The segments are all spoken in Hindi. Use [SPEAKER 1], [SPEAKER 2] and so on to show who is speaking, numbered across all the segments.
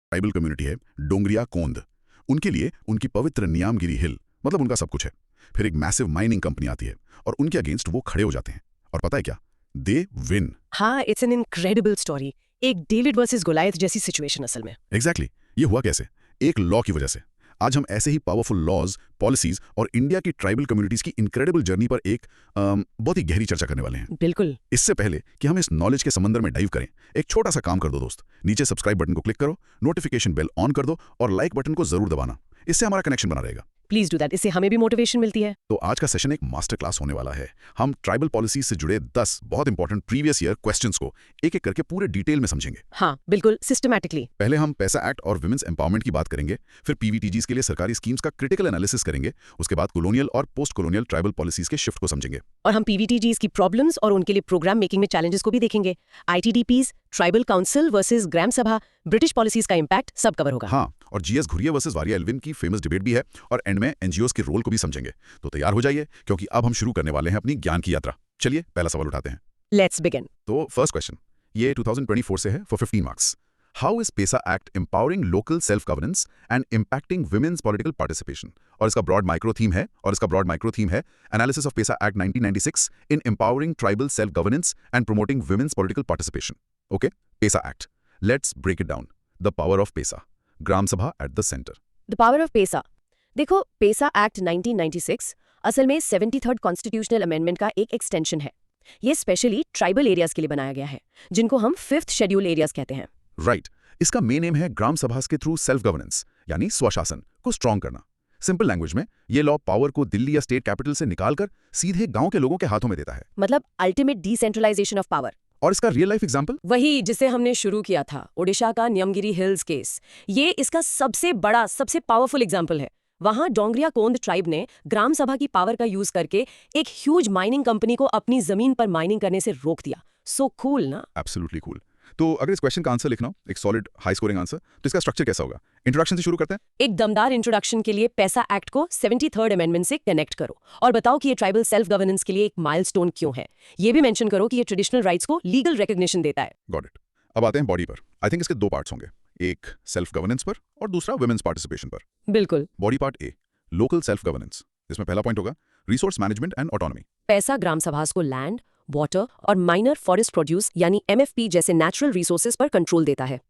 [SPEAKER 1] ट्राइबल कम्युनिटी है डोंगरिया कोंद, उनके लिए उनकी पवित्र नियामगिरी हिल मतलब उनका सब कुछ है। फिर एक मैसिव माइनिंग कंपनी आती है और उनके अगेंस्ट वो खड़े हो जाते हैं और पता है क्या, दे विन।
[SPEAKER 2] हाँ, इट्स एन इनक्रेडिबल स्टोरी। एक डेविड वर्सेस गोलायत जैसी सिचुएशन असल में।
[SPEAKER 1] एग्जैक्टली ये हुआ कैसे? एक लॉ की वजह से। आज हम ऐसे ही पावरफुल लॉज, पॉलिसीज और इंडिया की ट्राइबल कम्युनिटीज की इनक्रेडिबल जर्नी पर एक बहुत ही गहरी चर्चा करने वाले हैं।
[SPEAKER 2] बिल्कुल।
[SPEAKER 1] इससे पहले कि हम इस नॉलेज के समंदर में डाइव करें, एक छोटा सा काम कर दो दोस्त, नीचे सब्सक्राइब बटन को क्लिक करो, नोटिफिकेशन बेल ऑन कर दो और लाइक बटन को जरूर दबाना। इससे हमारा कनेक्शन बना रहेगा।
[SPEAKER 2] प्लीज डू दैट, इससे हमें भी मोटिवेशन मिलती है।
[SPEAKER 1] तो आज का सेशन एक मास्टर क्लास होने वाला है। हम ट्राइबल पॉलिसी से जुड़े 10 बहुत इंपॉर्टेंट प्रीवियस ईयर क्वेश्चंस को एक एक करके पूरे डिटेल में समझेंगे।
[SPEAKER 2] हाँ बिल्कुल, सिस्टमैटिकली।
[SPEAKER 1] पहले हम पैसा एक्ट और वुमेन्स एम्पावरमेंट की बात करेंगे, फिर पीवीटीजीज के लिए सरकारी स्कीम्स का क्रिटिकल एनालिसिस करेंगे, उसके बाद कॉलोनियल और पोस्ट कॉलोनियल ट्राइबल पॉलिसीज के शिफ्ट को समझेंगे।
[SPEAKER 2] और हम पीवीटीजीज की प्रॉब्लम्स और उनके लिए प्रोग्राम मेकिंग में चैलेंजेस को भी देखेंगे। आईटीडीपीज, ट्राइबल काउंसिल वर्सेस ग्राम सभा, ब्रिटिश पॉलिसीज का इम्पैक्ट सब कवर होगा।
[SPEAKER 1] हाँ, और जीएस घुरिया वर्सेस वारिया एल्विन की फेमस डिबेट भी है और एंड में एनजीओस के रोल को भी समझेंगे। तो तैयार हो जाइए क्योंकि अब हम शुरू करने वाले हैं अपनी ज्ञान की यात्रा। चलिए पहला सवाल उठाते हैं।
[SPEAKER 2] Let's begin.
[SPEAKER 1] तो फर्स्ट क्वेश्चन ये 2024 से है for 15 marks. How is PESA act empowering local self governance and impacting women's political participation? और इसका ब्रॉड माइक्रो थीम है analysis of PESA act 1996 in empowering tribal self governance and promoting women's political participation. Okay, PESA act, let's break it down. The power of PESA, gram sabha at the centre.
[SPEAKER 2] The power of पेसा। देखो, पेसा एक्ट 1996 असल में 73rd कॉन्स्टिट्यूशनल अमेंडमेंट का एक एक्सटेंशन है। ये स्पेशली ट्राइबल एरियाज के लिए बनाया गया है, जिनको हम 5th शेड्यूल एरियाज कहते हैं।
[SPEAKER 1] राइट, इसका मेन एम है ग्राम सभास के थ्रू सेल्फ गवर्नेंस यानी स्वशासन को स्ट्रॉन्ग करना। सिंपल लैंग्वेज में ये लॉ पावर को दिल्ली या स्टेट कैपिटल से निकालकर सीधे गांव के लोगों के हाथों में देता है।
[SPEAKER 2] मतलब अल्टीमेट डिसेंट्रलाइजेशन ऑफ पावर।
[SPEAKER 1] और इसका रियल लाइफ एग्जांपल
[SPEAKER 2] वही जिसे हमने शुरू किया था, ओडिशा का न्यमगिरी हिल्स केस। ये इसका सबसे बड़ा, सबसे पावरफुल एग्जांपल है। वहां डोंगरिया कोंद ट्राइब ने ग्राम सभा की पावर का यूज करके एक ह्यूज माइनिंग कंपनी को अपनी जमीन पर माइनिंग करने से रोक दिया। सो कूल ना?
[SPEAKER 1] Absolutely cool. तो अगर इस क्वेश्चन का आंसर लिखना हो, एक सॉलिड हाई स्कोरिंग आंसर, तो इसका स्ट्रक्चर कैसा होगा? इंट्रोडक्शन से शुरू करते हैं।
[SPEAKER 2] एक दमदार इंट्रोडक्शन के लिए पैसा एक्ट को 73rd अमेंडमेंट से कनेक्ट करो और बताओ कि ये ट्राइबल सेल्फ गवर्नेंस के लिए एक माइलस्टोन क्यों है। ये भी मेंशन करो कि ये ट्रेडिशनल राइट्स को लीगल रिकॉग्निशन देता है।
[SPEAKER 1] Got it. अब आते हैं बॉडी पर। आई थिंक इसके दो पार्ट्स होंगे, एक सेल्फ गवर्नेंस पर और दूसरा वुमेन्स पार्टिसिपेशन पर।
[SPEAKER 2] बिल्कुल।
[SPEAKER 1] बॉडी पार्ट ए, लोकल सेल्फ गवर्नेंस। इसमें पहला पॉइंट होगा रिसोर्स मैनेजमेंट एंड ऑटोनॉमी।
[SPEAKER 2] पैसा ग्राम सभास को लैंड, वाटर और माइनर फॉरेस्ट प्रोड्यूस यानी एमएफपी जैसे नेचुरल रिसोर्सेज पर कंट्रोल देता है।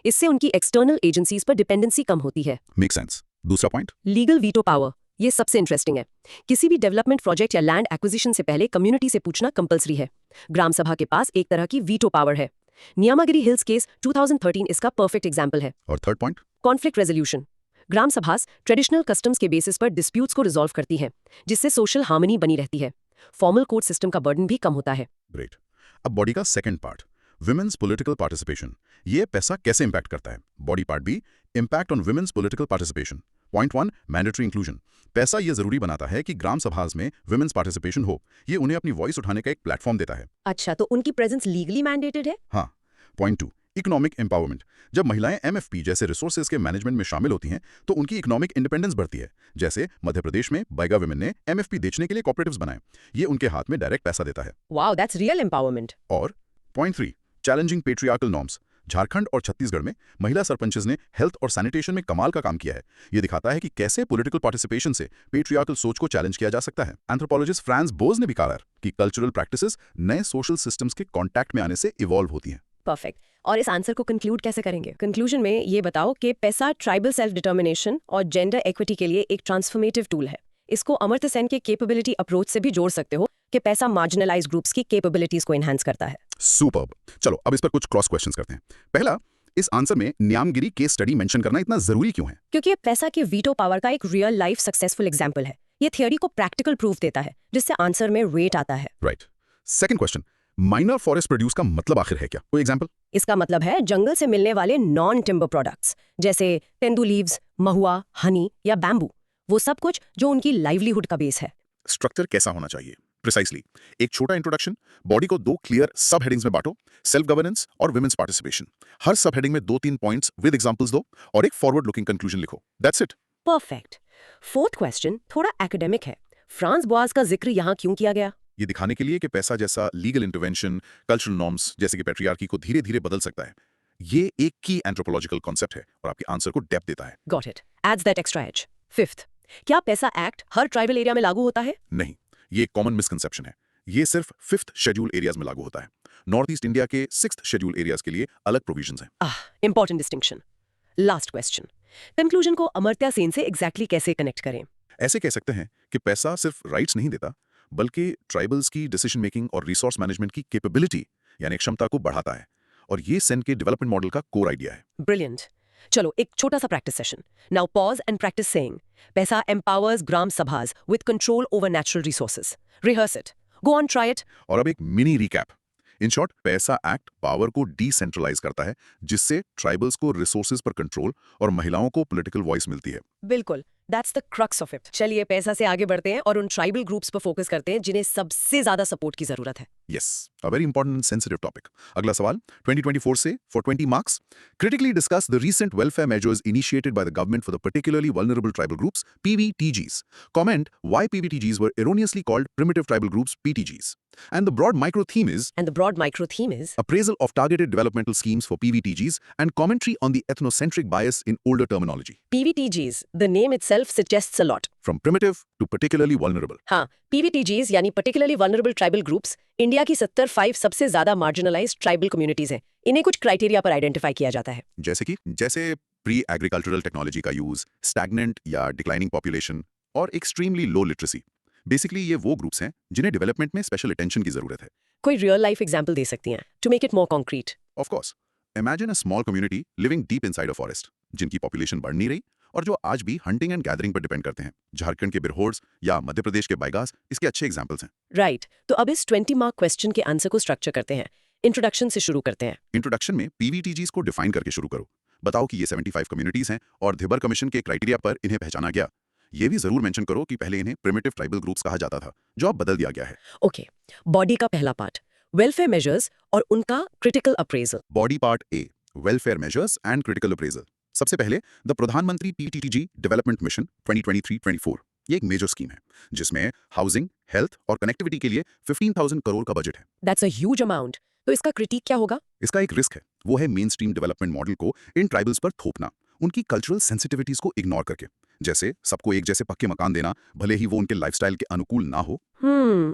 [SPEAKER 2] इससे उनकी एक्सटर्नल एजेंसीज पर डिपेंडेंसी कम होती है।
[SPEAKER 1] Make sense. दूसरा पॉइंट,
[SPEAKER 2] लीगल वीटो पावर। ये सबसे इंटरेस्टिंग है। किसी भी डेवलपमेंट प्रोजेक्ट या लैंड एक्विजिशन से पहले कम्युनिटी से पूछना कंपलसरी है। ग्राम सभा के पास एक तरह की वीटो पावर है। नियामागिरी हिल्स केस 2013 इसका परफेक्ट एग्जाम्पल है।
[SPEAKER 1] और third point,
[SPEAKER 2] conflict resolution. Gram Sabhas traditional customs के बेसिस पर डिस्प्यूट्स को रिजॉल्व करती है, जिससे सोशल हार्मनी बनी रहती है। फॉर्मल कोर्ट सिस्टम का बर्डन भी कम होता है।
[SPEAKER 1] ग्रेट। अब बॉडी का second part, women's political participation. ये पैसा कैसे इंपैक्ट करता है? Body part B, impact on women's political participation. Point 1, mandatory inclusion. PESA ये जरूरी बनाता है कि ग्राम सभास में वुमेन्स पार्टिसिपेशन हो। ये उन्हें अपनी वॉइस उठाने का एक प्लेटफॉर्म देता है।
[SPEAKER 2] अच्छा, तो उनकी प्रेजेंस लीगली मैंडेटेड है?
[SPEAKER 1] हाँ। Point 2, economic empowerment. जब महिलाएं एमएफपी जैसे रिसोर्सेज के मैनेजमेंट में शामिल होती हैं तो उनकी इकोनॉमिक इंडिपेंडेंस बढ़ती है। जैसे मध्य प्रदेश में बैगा वुमेन ने एमएफपी बेचने के लिए कॉपरेटिव्स बनाए। ये उनके हाथ में डायरेक्ट पैसा देता है।
[SPEAKER 2] Wow, that's real empowerment.
[SPEAKER 1] और point 3, challenging patriarchal norms. Jharkhand और छत्तीसगढ़ में महिला सरपंचेस ने हेल्थ और सैनिटेशन में कमाल का काम किया है। ये दिखाता है कि कैसे पॉलिटिकल पार्टिसिपेशन से पेट्रियार्कल सोच को चैलेंज किया जा सकता है। एंथ्रोपोलॉजिस्ट फ्रांस बोज ने भी कहा कि कल्चरल प्रैक्टिसेस नए सोशल सिस्टम्स के कांटेक्ट में आने से इवॉल्व होती हैं।
[SPEAKER 2] परफेक्ट। और इस आंसर को कंक्लूड कैसे करेंगे? कंक्लूजन में ये बताओ कि पैसा ट्राइबल सेल्फ डिटर्मिनेशन और जेंडर इक्विटी के लिए एक ट्रांसफॉर्मेटिव टूल है। इसको अमर्त्य सेन के कैपेबिलिटी अप्रोच से भी जोड़ सकते हो कि पैसा मार्जिनलाइज ग्रुप्स की कैपेबिलिटीज को एनहांस करता है।
[SPEAKER 1] सुपर्ब। चलो अब इस पर कुछ क्रॉस क्वेश्चंस करते हैं। पहला, इस आंसर में न्यामगिरी केस स्टडी मेंशन करना इतना जरूरी क्यों है?
[SPEAKER 2] क्योंकि ये पैसा के वीटो पावर का एक रियल लाइफ सक्सेसफुल एग्जांपल है। ये थियोरी को प्रैक्टिकल प्रूफ देता है, जिससे आंसर में वेट आता है।
[SPEAKER 1] Right. Second question, minor forest produce का मतलब आखिर है क्या? कोई एग्जांपल?
[SPEAKER 2] इसका मतलब है जंगल से मिलने वाले नॉन टिम्बर प्रोडक्ट्स, जैसे तेंदू लीव्स, महुआ, हनी या बैम्बू। वो सब कुछ जो उनकी लाइवलीहुड का बेस है।
[SPEAKER 1] स्ट्रक्चर कैसा होना चाहिए? प्रिसाइसली एक छोटा इंट्रोडक्शन, बॉडी को 2 क्लियर सब हेडिंग्स में बांटो, सेल्फ गवर्नेंस और वुमेन्स पार्टिसिपेशन। हर सब हेडिंग में 2-3 पॉइंट्स विद एग्जांपल्स दो और एक फॉरवर्ड लुकिंग कंक्लूजन लिखो। That's it.
[SPEAKER 2] Perfect. Fourth question थोड़ा एकेडमिक है। फ्रांस बोआज का जिक्र यहाँ क्यों किया गया?
[SPEAKER 1] ये दिखाने के लिए कि पैसा जैसा लीगल इंटरवेंशन कल्चरल नॉर्म्स जैसे कि पैट्रियार्की को धीरे धीरे बदल सकता है। ये एक की एंथ्रोपोलॉजिकल कॉन्सेप्ट है और आपके आंसर को डेप्थ देता है।
[SPEAKER 2] Got it, adds that extra edge. Fifth, क्या पैसा एक्ट हर ट्राइबल एरिया में लागू होता है?
[SPEAKER 1] नहीं, ये कॉमन मिसकंसेप्शन है। ये सिर्फ 5th शेड्यूल एरियाज में लागू होता है। नॉर्थ ईस्ट इंडिया के 6th शेड्यूल एरियाज के लिए अलग प्रोविजंस हैं।
[SPEAKER 2] Important distinction. Last question, conclusion को अमर्त्य सेन से एग्जैक्टली कैसे कनेक्ट करें?
[SPEAKER 1] ऐसे कह सकते हैं कि पैसा सिर्फ राइट्स नहीं देता, बल्कि ट्राइबल्स की डिसीजन मेकिंग और रिसोर्स मैनेजमेंट की कैपेबिलिटी यानी क्षमता को बढ़ाता है, और ये सेन के डेवलपमेंट मॉडल का कोर आइडिया है।
[SPEAKER 2] ब्रिलियंट। चलो एक छोटा सा practice session. Now pause and practice saying PESA empowers gram sabhas with control over natural resources. Rehearse it, go on, try it.
[SPEAKER 1] और अब एक mini recap. In short, PESA act power को डिसेंट्रलाइज करता है, जिससे ट्राइबल्स को रिसोर्सेज पर कंट्रोल और महिलाओं को पॉलिटिकल वॉइस मिलती है।
[SPEAKER 2] बिल्कुल, that's the crux of it. चलिए पैसा से आगे बढ़ते हैं और उन ट्राइबल ग्रुप्स पर फोकस करते हैं जिन्हें सबसे ज्यादा सपोर्ट की जरूरत है।
[SPEAKER 1] Yes, a very important and sensitive topic. अगला सवाल 2024 से for 20 marks. Critically discuss the recent welfare measures initiated by the government for the particularly vulnerable tribal groups, PVTGs. Comment why PVTGs were erroneously called primitive tribal groups, PTGs. And the broad micro theme is appraisal of targeted developmental schemes for PVTGs and commentary on the ethnocentric bias in older terminology.
[SPEAKER 2] PVTGs, the name itself suggests a lot.
[SPEAKER 1] From primitive to particularly vulnerable.
[SPEAKER 2] हाँ, PVTGs यानी particularly vulnerable tribal groups India की 75 सबसे ज्यादा marginalized tribal communities हैं। इन्हें कुछ क्राइटेरिया पर आइडेंटिफाई किया जाता है।
[SPEAKER 1] जैसे प्री एग्रीकल्चरल टेक्नोलॉजी का यूज, स्टैग्नेंट या डिक्लाइनिंग पॉपुलेशन और एक्सट्रीमली लो लिटरेसी। बेसिकली ये वो ग्रुप्स हैं जिन्हें डेवलपमेंट में स्पेशल अटेंशन की जरूरत है।
[SPEAKER 2] कोई रियल लाइफ एग्जांपल दे सकती हैं to make it more concrete?
[SPEAKER 1] Of course, imagine a small community living deep inside a forest, जिनकी पॉपुलेशन बढ़ नहीं रही और जो आज भी हंटिंग एंड गैदरिंग पर डिपेंड करते हैं। झारखंड के बिरहोर्स या मध्य प्रदेश के बाइगास इसके अच्छे एग्जांपल्स हैं।
[SPEAKER 2] राइट, तो अब इस 20 मार्क क्वेश्चन के आंसर को स्ट्रक्चर करते हैं। इंट्रोडक्शन से शुरू करते हैं।
[SPEAKER 1] इंट्रोडक्शन में पीवीटीजीज को डिफाइन करके शुरू करो। बताओ कि ये 75 कम्युनिटीज हैं और धिबर कमीशन के क्राइटेरिया पर इन्हें पहचाना गया। ये भी जरूर मेंशन करो कि पहले इन्हें प्रिमिटिव ट्राइबल ग्रुप्स कहा जाता था, जो अब बदल दिया गया है।
[SPEAKER 2] ओके, बॉडी का पहला पार्ट, वेलफेयर मेजर्स और उनका critical appraisal.
[SPEAKER 1] Body part A, welfare measures and critical appraisal. सबसे पहले द प्रधानमंत्री पीटीटीजी डेवलपमेंट मिशन 2023-24। ये एक मेजर स्कीम है जिसमें हाउसिंग, हेल्थ और कनेक्टिविटी के लिए 15,000 करोड़ का बजट है।
[SPEAKER 2] That's a huge amount. तो इसका क्रिटिक क्या होगा?
[SPEAKER 1] इसका एक रिस्क है, वो है मेन स्ट्रीम डेवलपमेंट मॉडल को इन ट्राइबल्स पर थोपना, उनकी कल्चरल सेंसिटिविटीज को इग्नोर करके। जैसे सबको एक जैसे पक्के मकान देना, भले ही वो उनके लाइफस्टाइल के अनुकूल ना हो।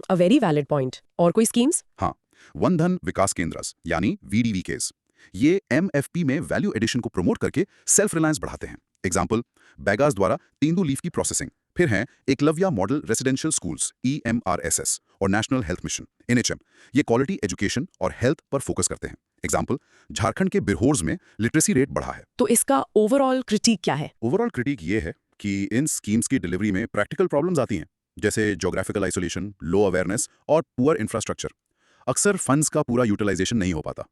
[SPEAKER 2] A very valid point. और कोई स्कीम्स?
[SPEAKER 1] हाँ, वन धन विकास केंद्रस यानी VDVKs। ये MFP में वैल्यू एडिशन को प्रमोट करके सेल्फ रिलायंस बढ़ाते हैं। एग्जाम्पल, बैगास द्वारा तेंदू लीफ की प्रोसेसिंग। फिर हैं Eklavya model residential schools EMRSS और नेशनल हेल्थ मिशन NHM। ये क्वालिटी एजुकेशन और हेल्थ पर फोकस करते हैं। एग्जाम्पल, झारखंड के बिरहोर्स में लिटरेसी रेट बढ़ा है।
[SPEAKER 2] तो इसका ओवरऑल क्रिटिक क्या है?
[SPEAKER 1] ओवरऑल क्रिटिक ये है कि इन स्कीम्स की डिलीवरी में प्रैक्टिकल प्रॉब्लम्स आती हैं, जैसे ज्योग्राफिकल आइसोलेशन, लो अवेयरनेस और पुअर इंफ्रास्ट्रक्चर। अक्सर फंड्स का पूरा यूटिलाइजेशन नहीं हो पाता।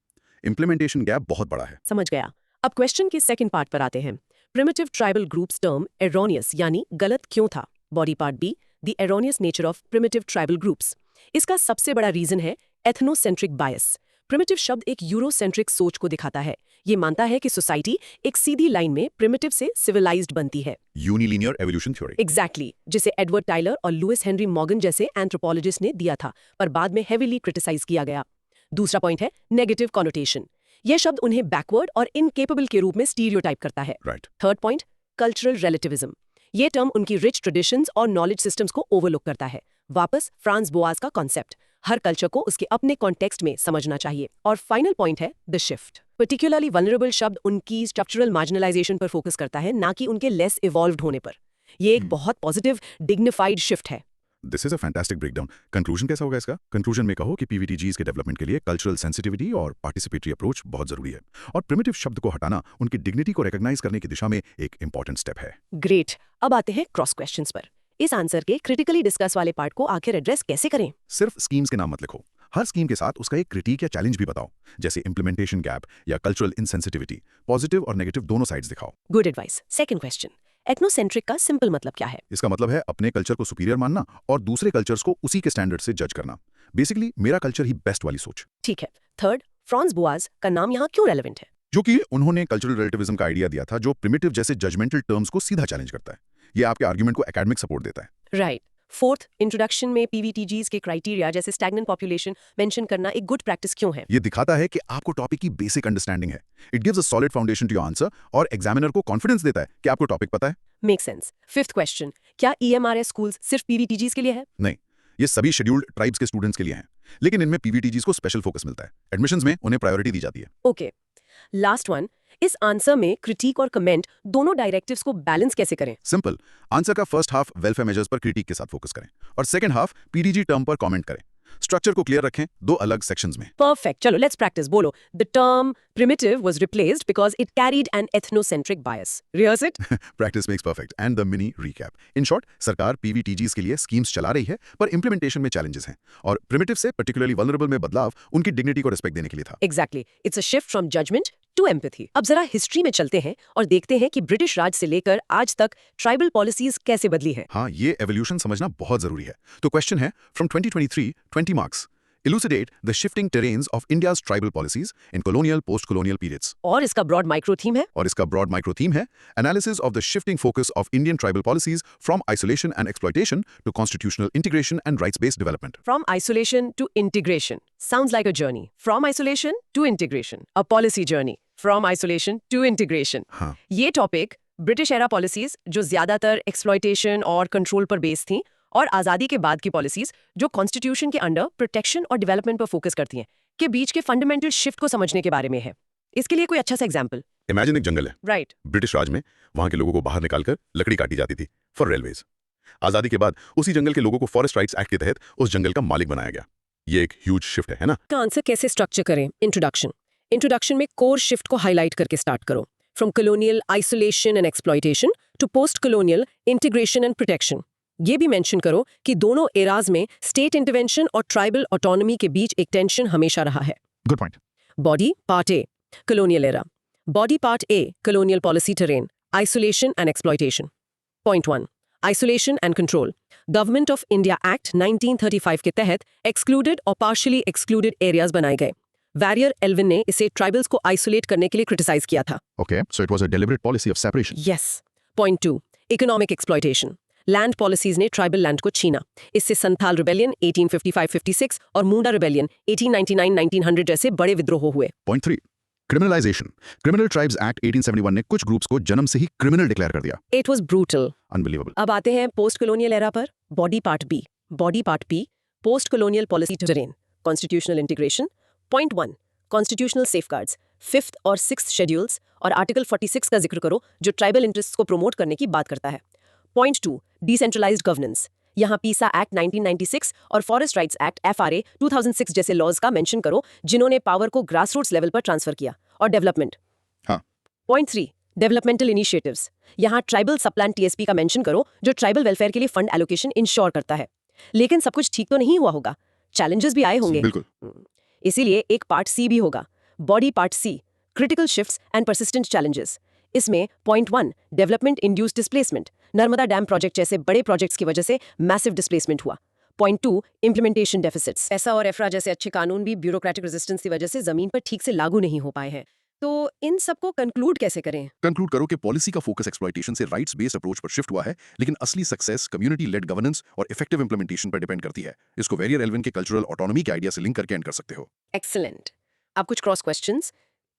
[SPEAKER 1] इम्प्लीमेंटेशन गैप बहुत बड़ा है।
[SPEAKER 2] समझ गया। अब क्वेश्चन के सेकंड पार्ट पर आते हैं। Primitive tribal groups term erroneous यानी गलत क्यों था? Body part B, the erroneous nature of primitive tribal groups. इसका सबसे बड़ा रीजन है एथनोसेंट्रिक बायस। प्रिमिटिव शब्द एक यूरोसेंट्रिक सोच को दिखाता है। ये मानता है कि सोसाइटी एक सीधी लाइन में प्रिमिटिव से सिविलाइज्ड बनती है।
[SPEAKER 1] यूनिलीनियर एवोल्यूशन थ्योरी।
[SPEAKER 2] एग्जैक्टली, जिसे एडवर्ड टाइलर और लुइस हेनरी मॉर्गन जैसे एंथ्रोपोलॉजिस्ट ने दिया था, पर बाद में हेवीली क्रिटिसाइज किया गया। दूसरा पॉइंट है नेगेटिव कॉनोटेशन। यह शब्द उन्हें बैकवर्ड और इनकेपेबल के रूप में स्टीरियोटाइप करता है।
[SPEAKER 1] Right.
[SPEAKER 2] Third point, cultural relativism. ये टर्म उनकी रिच ट्रेडिशंस और नॉलेज सिस्टम्स को ओवरलुक करता है। वापस फ्रांस बोआज का कॉन्सेप्ट, हर कल्चर को उसके अपने कॉन्टेक्स्ट में समझना चाहिए। और फाइनल पॉइंट है द शिफ्ट। पर्टिकुलरली वल्नरेबल शब्द उनकी स्ट्रक्चरल मार्जिनलाइजेशन पर फोकस करता है, ना कि उनके लेस इवॉल्व्ड होने पर। ये एक बहुत पॉजिटिव डिग्निफाइड शिफ्ट है।
[SPEAKER 1] This is a fantastic breakdown. Conclusion कैसा होगा इसका? कंक्लूजन में कहो कि पीवीटीजीज के डेवलपमेंट के लिए कल्चरल सेंसिटिविटी और पार्टिसिपेटरी अप्रोच बहुत जरूरी है, और प्रिमिटिव शब्द को हटाना उनकी डिग्निटी को रिकॉग्नाइज करने की दिशा में एक इंपॉर्टेंट स्टेप है।
[SPEAKER 2] ग्रेट। अब आते हैं क्रॉस क्वेश्चंस पर। इस आंसर के क्रिटिकली डिस्कस वाले पार्ट को आखिर एड्रेस कैसे करें?
[SPEAKER 1] सिर्फ स्कीम्स के नाम मत लिखो, हर स्कीम के साथ उसका एक क्रिटिक या चैलेंज भी बताओ, जैसे इंप्लीमेंटेशन गैप या कल्चरल इनसेंसिटिविटी। पॉजिटिव और नेगेटिव दोनों साइड्स दिखाओ।
[SPEAKER 2] Good advice. Second question, ethnocentric का सिंपल मतलब क्या है?
[SPEAKER 1] इसका मतलब है अपने कल्चर को सुपीरियर मानना और दूसरे कल्चर्स को उसी के स्टैंडर्ड से जज करना। बेसिकली मेरा कल्चर ही बेस्ट वाली सोच।
[SPEAKER 2] ठीक है। थर्ड, फ्रांस बोआज का नाम यहाँ क्यों रेलेवेंट है?
[SPEAKER 1] जो कि उन्होंने कल्चरल रिलेटिविज्म का आइडिया दिया था, जो प्रिमिटिव जैसे जजमेंटल टर्म्स को सीधा चैलेंज करता है। ये आपके आर्गुमेंट को एकेडमिक सपोर्ट देता है।
[SPEAKER 2] राइट। फोर्थ, इंट्रोडक्शन में पीवीटीजीज के क्राइटेरिया जैसे स्टैग्नेंट पॉपुलेशन मेंशन करना एक गुड प्रैक्टिस क्यों है?
[SPEAKER 1] ये दिखाता है कि आपको टॉपिक की बेसिक अंडरस्टैंडिंग है। It gives a solid foundation to your answer और एग्जामिनर को कॉन्फिडेंस देता है कि आपको टॉपिक पता है।
[SPEAKER 2] Make sense. फिफ्थ क्वेश्चन, क्या ईएमआरएस स्कूल्स सिर्फ पीवीटीजीज के लिए है?
[SPEAKER 1] नहीं, ये सभी शेड्यूल्ड ट्राइब्स के स्टूडेंट्स के लिए हैं, लेकिन इनमें पीवीटीजीज को स्पेशल फोकस मिलता है। एडमिशंस में उन्हें प्रायोरिटी दी जाती है।
[SPEAKER 2] ओके, लास्ट वन, इस आंसर में क्रिटिक और कमेंट दोनों डायरेक्टिव्स को बैलेंस कैसे करें?
[SPEAKER 1] सिंपल, आंसर का फर्स्ट हाफ वेलफेयर मेजर्स पर क्रिटिक के साथ फोकस करें और सेकंड हाफ पीडीजी टर्म पर कमेंट करें। स्ट्रक्चर को क्लियर रखें, दो अलग सेक्शंस में।
[SPEAKER 2] परफेक्ट, चलो लेट्स प्रैक्टिस। बोलो, the term primitive was replaced because it carried an ethnocentric bias. Rehearse it.
[SPEAKER 1] Practice makes perfect and the mini recap. In short, सरकार पीवीटीजीज के लिए स्कीम्स चला रही है, पर इंप्लीमेंटेशन में चैलेंजेस हैं और प्रिमिटिव से पर्टिकुलरली वल्नरेबल में बदलाव उनकी डिग्निटी को रिस्पेक्ट देने के लिए था।
[SPEAKER 2] Exactly, it's a shift from judgment to empathy. अब जरा हिस्ट्री में चलते हैं और देखते हैं कि ब्रिटिश राज से लेकर आज तक ट्राइबल पॉलिसीज कैसे बदली है।
[SPEAKER 1] हाँ, ये एवोल्यूशन समझना बहुत जरूरी है। तो क्वेश्चन है from 2023, 20 marks. Elucidate the shifting terrains of India's tribal policies in colonial, post-colonial periods.
[SPEAKER 2] और इसका ब्रॉड माइक्रो थीम है?
[SPEAKER 1] और इसका broad micro theme है analysis of the shifting focus of Indian tribal policies from isolation and exploitation to constitutional integration and rights-based development.
[SPEAKER 2] From isolation to integration. Sounds like a journey. From isolation to integration. A policy journey. From isolation to integration.
[SPEAKER 1] हाँ,
[SPEAKER 2] ये टॉपिक ब्रिटिश एरा पॉलिसीज जो ज्यादातर एक्सप्लॉयटेशन और कंट्रोल पर बेस्ड थीं और आजादी के बाद की पॉलिसीज जो कॉन्स्टिट्यूशन के अंडर प्रोटेक्शन और डेवलपमेंट पर फोकस करती हैं के बीच के फंडामेंटल शिफ्ट को समझने के बारे में है। इसके लिए कोई अच्छा सा एग्जांपल?
[SPEAKER 1] इमेजिन एक जंगल है।
[SPEAKER 2] राइट।
[SPEAKER 1] ब्रिटिश राज में वहां के लोगों को बाहर निकालकर लकड़ी काटी जाती थी फॉर रेलवेज। आजादी के बाद उसी जंगल के लोगों को फॉरेस्ट राइट्स एक्ट के तहत उस जंगल का मालिक बनाया गया। ये एक ह्यूज शिफ्ट है ना?
[SPEAKER 2] का आंसर कैसे स्ट्रक्चर करें? इंट्रोडक्शन में कोर शिफ्ट को हाईलाइट करके स्टार्ट करो। From colonial isolation and exploitation to post colonial integration and protection. ये भी मेंशन करो कि दोनों एराज में स्टेट इंटरवेंशन और ट्राइबल ऑटोनॉमी के बीच एक टेंशन हमेशा रहा है।
[SPEAKER 1] Good point.
[SPEAKER 2] Body part A, colonial era. Body part A, colonial policy terrain, isolation and exploitation. Point 1, isolation and control. Government of India act 1935 के तहत एक्सक्लूडेड और पार्शियली एक्सक्लूडेड एरियाज बनाए गए। वैरियर एल्विन ने इसे ट्राइबल्स को आइसोलेट करने के लिए क्रिटिसाइज किया था।
[SPEAKER 1] Okay, so it was a deliberate policy of separation.
[SPEAKER 2] Yes. Point 2, economic exploitation. Land policies ने ट्राइबल लैंड को छीना। इससे संथाल रिबेलियन 1855-56 और मुंडा रिबेलियन 1899-1900 जैसे बड़े विद्रोह हुए।
[SPEAKER 1] Point 3, criminalization. Criminal Tribes Act 1871 ने कुछ ग्रुप्स को जन्म से ही क्रिमिनल डिक्लेयर कर दिया।
[SPEAKER 2] It was brutal.
[SPEAKER 1] Unbelievable.
[SPEAKER 2] अब आते हैं पोस्ट कॉलोनियल एरा पर। Body part B, post colonial policy terrain, constitutional integration. Point 1, constitutional safeguards. 5th और 6th शेड्यूल्स और आर्टिकल 46 का जिक्र करो जो ट्राइबल इंटरेस्ट्स को प्रमोट करने की बात करता है। Point 2, decentralised governance. यहाँ पीसा एक्ट 1996 और फॉरेस्ट राइट्स एक्ट FRA 2006 जैसे लॉज का मेंशन करो जिन्होंने पावर को ग्रासरूट्स लेवल पर ट्रांसफर किया। और डेवलपमेंट।
[SPEAKER 1] हाँ।
[SPEAKER 2] Point 3, developmental initiatives. यहाँ ट्राइबल सबप्लान TSP का मेंशन करो जो ट्राइबल वेलफेयर के लिए फंड एलोकेशन इंश्योर करता है। लेकिन सब कुछ ठीक तो नहीं हुआ होगा, चैलेंजेस भी आए होंगे।
[SPEAKER 1] बिल्कुल।
[SPEAKER 2] इसीलिए एक पार्ट सी भी होगा, body part C, critical shifts and persistent challenges. इसमें point 1, development induced displacement. Narmada dam project जैसे बड़े प्रोजेक्ट्स की वजह से मैसिव डिस्प्लेसमेंट हुआ। Point 2, implementation deficits. पैसा और एफ्रा जैसे अच्छे कानून भी ब्यूरोक्रेटिक रेजिस्टेंस की वजह से जमीन पर ठीक से लागू नहीं हो पाए हैं। तो इन सबको कंक्लूड कैसे करें?
[SPEAKER 1] कंक्लूड करो कि पॉलिसी का फोकस एक्सप्लॉयटेशन से राइट्स बेस्ड अप्रोच पर शिफ्ट हुआ है, लेकिन असली सक्सेस कम्युनिटी लेड गवर्नेंस और इफेक्टिव इंप्लीमेंटेशन पर डिपेंड करती है। इसको वेरियर एल्विन के कल्चरल ऑटोनॉमी के आइडिया से लिंक करके एंड कर सकते हो।
[SPEAKER 2] एक्सीलेंट। अब कुछ क्रॉस क्वेश्चंस।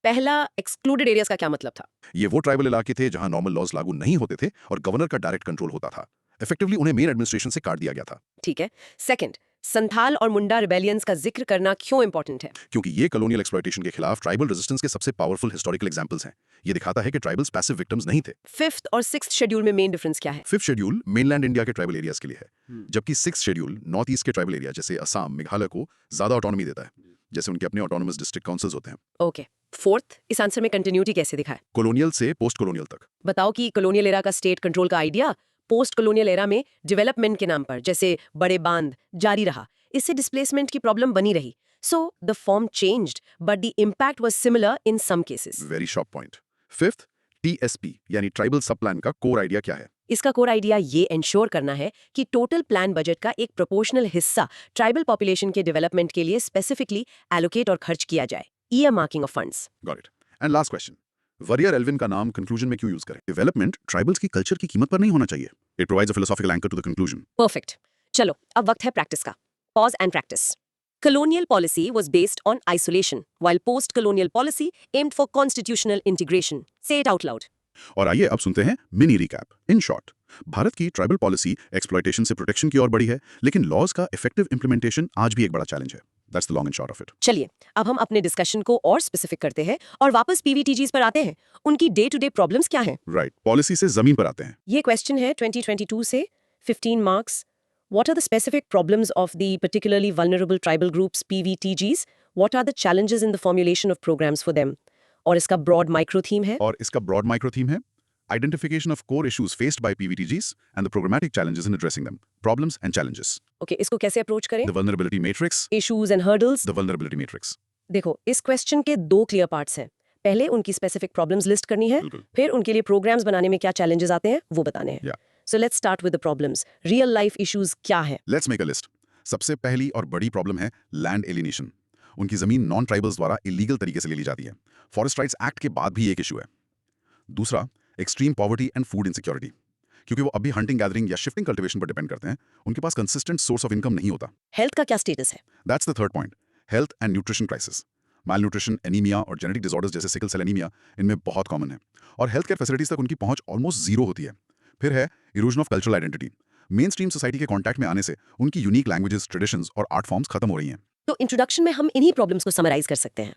[SPEAKER 2] पहला, एक्सक्लूडेड एरियाज का क्या मतलब था?
[SPEAKER 1] ये वो ट्राइबल इलाके थे जहां नॉर्मल लॉज लागू नहीं होते थे और गवर्नर का डायरेक्ट कंट्रोल होता था। इफेक्टिवली उन्हें मेन एडमिनिस्ट्रेशन से काट दिया गया था।
[SPEAKER 2] ठीक है। सेकंड, संथाल और मुंडा रिबेलियंस का जिक्र करना क्यों इंपॉर्टेंट है?
[SPEAKER 1] क्योंकि ये कॉलोनियल एक्सप्लॉयटेशन के खिलाफ ट्राइबल रेजिस्टेंस के सबसे पावरफुल हिस्टोरिकल एग्जांपल्स हैं। ये दिखाता है कि ट्राइबल्स पैसिव विक्टिम्स नहीं थे।
[SPEAKER 2] 5th और 6th शेड्यूल में मेन डिफरेंस क्या है?
[SPEAKER 1] 5th शेड्यूल मेनलैंड इंडिया के ट्राइबल एरियाज के लिए है, जबकि 6th शेड्यूल नॉर्थ ईस्ट के ट्राइबल एरिया जैसे असम, मेघालय को ज्यादा ऑटोनॉमी देता है, जैसे उनके अपने ऑटोनोमस डिस्ट्रिक्ट काउंसिल्स होते हैं।
[SPEAKER 2] ओके। 4th, इस आंसर में कंटिन्यूटी कैसे दिखाए?
[SPEAKER 1] कॉलोनियल से पोस्ट कॉलोनियल तक।
[SPEAKER 2] बताओ कि कॉलोनियल एरा का स्टेट कंट्रोल का आइडिया पोस्ट कॉलोनियल एरा में डेवलपमेंट के नाम पर जैसे बड़े बांध जारी रहा। इससे डिस्प्लेसमेंट की प्रॉब्लम बनी रही। So the form changed but the impact was similar in some cases.
[SPEAKER 1] Very sharp point. 5th, TSP यानी ट्राइबल सब प्लान का कोर आइडिया क्या है?
[SPEAKER 2] इसका कोर आइडिया ये इंश्योर करना है कि टोटल प्लान बजट का एक प्रोपोर्शनल हिस्सा ट्राइबल पॉपुलेशन के डेवलपमेंट के लिए स्पेसिफिकली एलोकेट और खर्च किया जाए। Earmarking of funds.
[SPEAKER 1] Got it. And last question, Verrier Elwin का नाम कंक्लूजन में क्यों यूज करें? डेवलपमेंट ट्राइबल्स की कल्चर की कीमत पर नहीं होना चाहिए। It provides a philosophical anchor to the conclusion.
[SPEAKER 2] Perfect. चलो अब वक्त है प्रैक्टिस का. Pause and practice. Colonial policy was based on isolation, while post-colonial policy aimed for constitutional integration. Say it out loud.
[SPEAKER 1] और आइए अब सुनते हैं mini recap. In short, Bharat की ट्राइबल पॉलिसी एक्सप्लॉयटेशन से प्रोटेक्शन की ओर बढ़ी है, लेकिन लॉज का इफेक्टिव इंप्लीमेंटेशन आज भी एक बड़ा चैलेंज है। That's the long and short of it.
[SPEAKER 2] चलिए अब हम अपने डिस्कशन को और स्पेसिफिक करते हैं और वापस पीवीटीजीज पर आते हैं. उनकी डे टू डे प्रॉब्लम्स क्या हैं?
[SPEAKER 1] राइट, पॉलिसी से जमीन पर आते हैं।
[SPEAKER 2] ये क्वेश्चन है 2022 से 15 marks. What are the specific problems of the particularly vulnerable tribal groups, PVTGs? What are the challenges in the formulation of programs for them? और इसका broad micro theme है.
[SPEAKER 1] और इसका ब्रॉड माइक्रो थीम है identification of core issues faced by PVTGs and the programmatic challenges in addressing them, problems and challenges.
[SPEAKER 2] Okay, इसको कैसे अप्रोच करें?
[SPEAKER 1] The vulnerability matrix,
[SPEAKER 2] Issues and hurdles.
[SPEAKER 1] The vulnerability matrix.
[SPEAKER 2] देखो, इस क्वेश्चन के 2 क्लियर पार्ट्स हैं. पहले उनकी स्पेसिफिक प्रॉब्लम्स लिस्ट करनी है,
[SPEAKER 1] बिल्कुल।
[SPEAKER 2] फिर उनके लिए प्रोग्राम्स बनाने में क्या चैलेंजेस आते हैं वो बताने हैं.
[SPEAKER 1] Yeah.
[SPEAKER 2] So let's start with the problems. Real life issues क्या है?
[SPEAKER 1] Let's make a list. सबसे पहली और बड़ी प्रॉब्लम है लैंड एलिनेशन। उनकी जमीन नॉन ट्राइबल्स द्वारा इलीगल तरीके से ले ली जाती है। फॉरेस्ट राइट्स एक्ट के बाद भी एक इशू है। दूसरा, extreme poverty and food insecurity. क्योंकि वो अभी हंटिंग गैदरिंग या शिफ्टिंग कल्टीवेशन पर डिपेंड करते हैं, उनके पास कंसिस्टेंट सोर्स ऑफ इनकम नहीं होता।
[SPEAKER 2] हेल्थ का क्या स्टेटस है?
[SPEAKER 1] That's the third point, health and nutrition crisis. Malnutrition, anaemia और जेनेटिक डिसऑर्डर्स जैसे सिकल सेल एनीमिया इनमें बहुत कॉमन है, और हेल्थ केयर फैसिलिटीज तक उनकी पहुंच ऑलमोस्ट जीरो होती है। फिर है erosion of cultural identity. Main stream society के कॉन्टैक्ट में आने से उनकी यूनिक लैंग्वेजेस, ट्रेडिशंस और आर्ट फॉर्म्स खत्म हो रही हैं।
[SPEAKER 2] तो इंट्रोडक्शन में हम इन्हीं प्रॉब्लम्स को समराइज कर सकते हैं.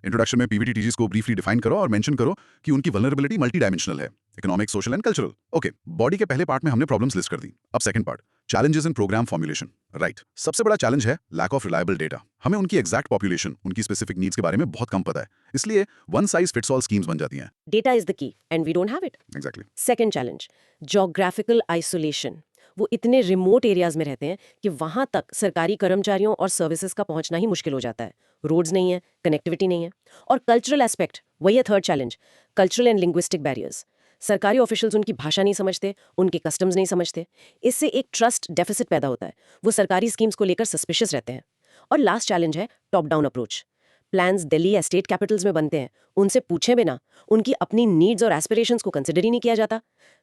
[SPEAKER 1] इंट्रोडक्शन में पीवीटीटीजीज को ब्रीफली डिफाइन करो और मेंशन करो कि उनकी वल्नरेबिलिटी मल्टी डायमेंशनल है, economic, social and cultural. Okay, body के पहले पार्ट में हमने प्रॉब्लम्स लिस्ट कर दी। अब second part, challenges in programme formulation. Right, सबसे बड़ा चैलेंज है लैक ऑफ रिलायबल डेटा। हमें उनकी एग्जैक्ट पॉपुलेशन, उनकी स्पेसिफिक नीड्स के बारे में बहुत कम पता है, इसलिए one size fits all schemes बन जाती हैं।
[SPEAKER 2] Data is the key and we don't have it.
[SPEAKER 1] Exactly.
[SPEAKER 2] Second challenge, geographical isolation. वो इतने रिमोट एरियाज में रहते हैं कि वहां तक सरकारी कर्मचारियों और सर्विसेज का पहुंचना ही मुश्किल हो जाता है. रोड्स नहीं है, कनेक्टिविटी नहीं है. और कल्चरल एस्पेक्ट, वही है third challenge, cultural and linguistic barriers. सरकारी ऑफिशियल्स उनकी भाषा नहीं समझते, उनके कस्टम्स नहीं समझते. इससे एक ट्रस्ट डेफिसिट पैदा होता है. वो सरकारी स्कीम्स को लेकर सस्पिशियस रहते हैं. और लास्ट चैलेंज है top down approach. Plans Delhi या स्टेट कैपिटल्स में बनते हैं, उनसे पूछे बिना उनकी अपनी नीड्स और एस्पिरेशंस को कंसिडर ही नहीं किया जाता.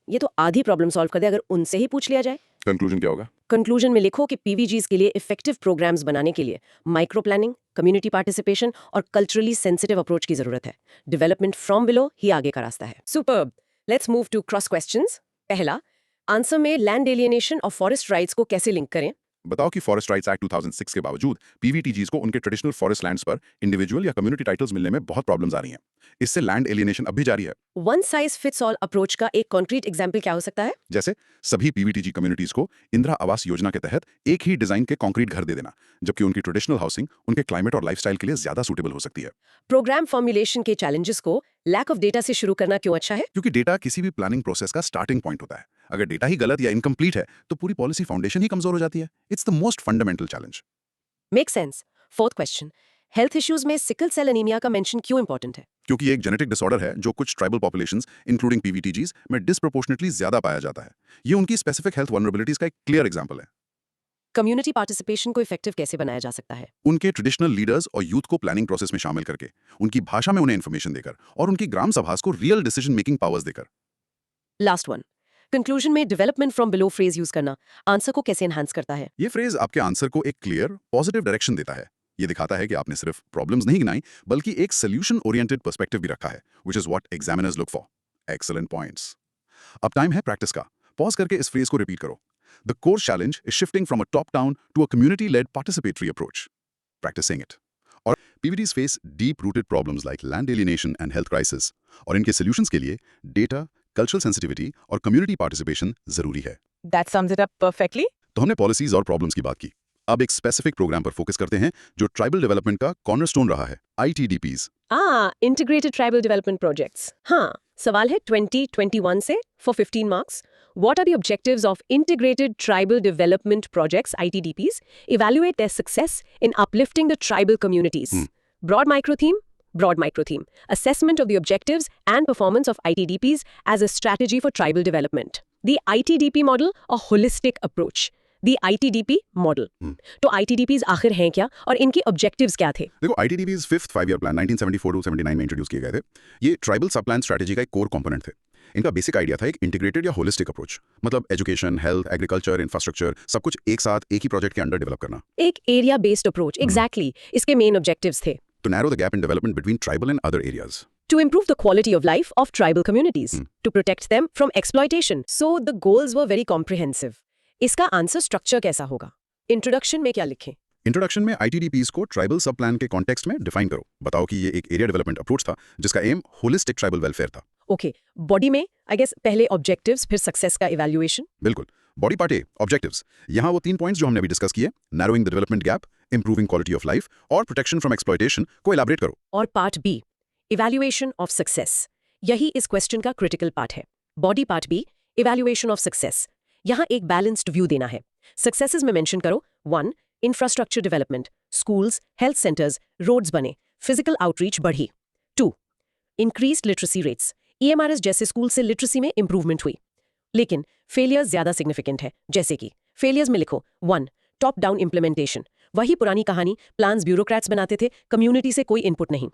[SPEAKER 2] ये तो आधी प्रॉब्लम सॉल्व कर दे अगर उनसे ही पूछ लिया जाए.
[SPEAKER 1] कंक्लूजन क्या होगा?
[SPEAKER 2] कंक्लूजन में लिखो कि पीवीजीज के लिए इफेक्टिव प्रोग्राम्स बनाने के लिए माइक्रो प्लानिंग, कम्युनिटी पार्टिसिपेशन और कल्चरली सेंसिटिव अप्रोच की जरूरत है. डेवलपमेंट फ्रॉम बिलो ही आगे का रास्ता है. Superb. Let's move to cross questions. पहला, आंसर में लैंड एलियनेशन और फॉरेस्ट राइट्स को कैसे लिंक करें?
[SPEAKER 1] बताओ कि फॉरेस्ट राइट्स एक्ट 2006 के बावजूद पीवीटीजीज को उनके ट्रेडिशनल फॉरेस्ट लैंड्स पर इंडिविजुअल या कम्युनिटी टाइटल्स मिलने में बहुत प्रॉब्लम्स आ रही हैं। इससे लैंड एलियनेशन अब भी जारी है।
[SPEAKER 2] One size fits all approach का एक कॉन्क्रीट एग्जांपल क्या हो सकता है?
[SPEAKER 1] जैसे सभी पीवीटीजी कम्युनिटीज को इंदिरा आवास योजना के तहत एक ही डिजाइन के कंक्रीट घर दे देना, जबकि उनकी ट्रेडिशनल हाउसिंग उनके क्लाइमेट और लाइफस्टाइल के लिए ज्यादा सूटेबल हो सकती है।
[SPEAKER 2] प्रोग्राम फॉर्मुलेशन के चैलेंजेस को लैक ऑफ डेटा से शुरू करना क्यों अच्छा है?
[SPEAKER 1] क्योंकि डेटा किसी भी प्लानिंग प्रोसेस का स्टार्टिंग पॉइंट होता है। अगर डेटा ही गलत या इनकम्प्लीट है तो पूरी पॉलिसी फाउंडेशन ही कमजोर हो जाती है। It's the most fundamental challenge.
[SPEAKER 2] Make sense. Fourth question, health issues में सिकल सेल एनीमिया का मेंशन क्यों इंपॉर्टेंट है?
[SPEAKER 1] क्योंकि ये एक जेनेटिक डिसऑर्डर है जो कुछ ट्राइबल पॉपुलेशंस इंक्लूडिंग पीवीटीजीज में डिस्प्रोपोर्शनेटली ज्यादा पाया जाता है। ये उनकी स्पेसिफिक हेल्थ वल्नरेबिलिटीज का एक क्लियर एग्जांपल है।
[SPEAKER 2] कम्युनिटी पार्टिसिपेशन को इफेक्टिव कैसे बनाया जा सकता है?
[SPEAKER 1] उनके ट्रेडिशनल लीडर्स और यूथ को प्लानिंग प्रोसेस में शामिल करके, उनकी भाषा में उन्हें इन्फॉर्मेशन देकर और उनकी ग्राम सभास को रियल डिसीजन मेकिंग पावर्स देकर।
[SPEAKER 2] लास्ट वन, कंक्लूजन में development from below phrase use करना आंसर को कैसे एनहांस करता है?
[SPEAKER 1] ये फ्रेज आपके आंसर को एक क्लियर, पॉजिटिव डायरेक्शन देता है। ये दिखाता है कि आपने सिर्फ प्रॉब्लम्स नहीं गिनाई, बल्कि एक सोल्यूशन ओरिएंटेड पर्सपेक्टिव भी रखा है, which is what examiners look for. Excellent points. अब टाइम है प्रैक्टिस का। पॉज करके इस फ्रेज को रिपीट करो। The core challenge is shifting from a top down to a community led participatory approach. Practice saying it. और PVTs face deep rooted problems like land alienation and health crisis, और इनके सॉल्यूशंस के लिए डेटा, कल्चरल सेंसिटिविटी और कम्युनिटी पार्टिसिपेशन जरूरी है।
[SPEAKER 2] That sums it up perfectly.
[SPEAKER 1] तो हमने पॉलिसीज और प्रॉब्लम्स की बात की। अब एक स्पेसिफिक प्रोग्राम पर फोकस करते हैं जो ट्राइबल डेवलपमेंट का कॉर्नरस्टोन रहा है, ITDPs।
[SPEAKER 2] Integrated tribal development projects. हाँ, सवाल है 2021 से for 15 marks. What are the objectives of integrated tribal development projects, ITDPs? Evaluate their success in uplifting the tribal communities. Broad micro theme. Broad micro theme. Assessment of the objectives and performance of ITDPs as a strategy for tribal development. The ITDP model, a holistic approach. The ITDP model. तो ITDPs आखिर हैं क्या और इनके ऑब्जेक्टिव्स क्या थे?
[SPEAKER 1] देखो, ITDPs 5th 5-year plan 1974 to 79 में इंट्रोड्यूस किए गए थे। ये ट्राइबल सब प्लान स्ट्रेटेजी का एक कोर कंपोनेंट थे। इनका बेसिक आइडिया था एक इंटीग्रेटेड या होलिस्टिक अप्रोच, मतलब एजुकेशन, हेल्थ, एग्रीकल्चर, इंफ्रास्ट्रक्चर सब कुछ एक साथ एक ही प्रोजेक्ट के अंडर डेवलप करना।
[SPEAKER 2] एक एरिया बेस्ड अप्रोच, एग्जैक्टली इसके मेन ऑब्जेक्टिव्स थे
[SPEAKER 1] To narrow the gap in development between tribal and other areas.
[SPEAKER 2] to improve the quality of life of tribal communities, to protect them from exploitation. So the goals were very comprehensive. इसका आंसर स्ट्रक्चर कैसा होगा? इंट्रोडक्शन में क्या लिखें?
[SPEAKER 1] इंट्रोडक्शन में ITDPs को ट्राइबल सब प्लान के कॉन्टेक्स्ट में डिफाइन करो। बताओ कि ये एक एरिया डेवलपमेंट अप्रोच था जिसका एम होलिस्टिक ट्राइबल वेलफेयर था।
[SPEAKER 2] ओके, बॉडी में आई गेस पहले ऑब्जेक्टिव्स फिर सक्सेस का इवैल्यूएशन।
[SPEAKER 1] बिल्कुल। Body part A, objectives. यहाँ वो 3 पॉइंट्स जो हमने अभी डिस्कस किए, narrowing the development gap, improving quality of life और प्रोटेक्शन फ्रॉम एक्सप्लॉयटेशन को इलैबोरेट करो।
[SPEAKER 2] और part B, evaluation of success. यही इस क्वेश्चन का क्रिटिकल पार्ट है। Body part B, evaluation of success. यहाँ एक बैलेंस्ड व्यू देना है। सक्सेसेस में मेंशन करो 1. Infrastructure development, schools, health centres, roads बने, फिजिकल आउटरीच बढ़ी। 2. इंक्रीज्ड लिटरेसी रेट्स, EMRS जैसे स्कूल से लिटरेसी में इंप्रूवमेंट हुई। लेकिन फेलियर्स ज्यादा सिग्निफिकेंट है, जैसे कि फेलियर्स में लिखो 1. टॉप डाउन इम्प्लीमेंटेशन, वही पुरानी कहानी, प्लान्स ब्यूरोक्रेट्स बनाते थे, कम्युनिटी से कोई इनपुट नहीं।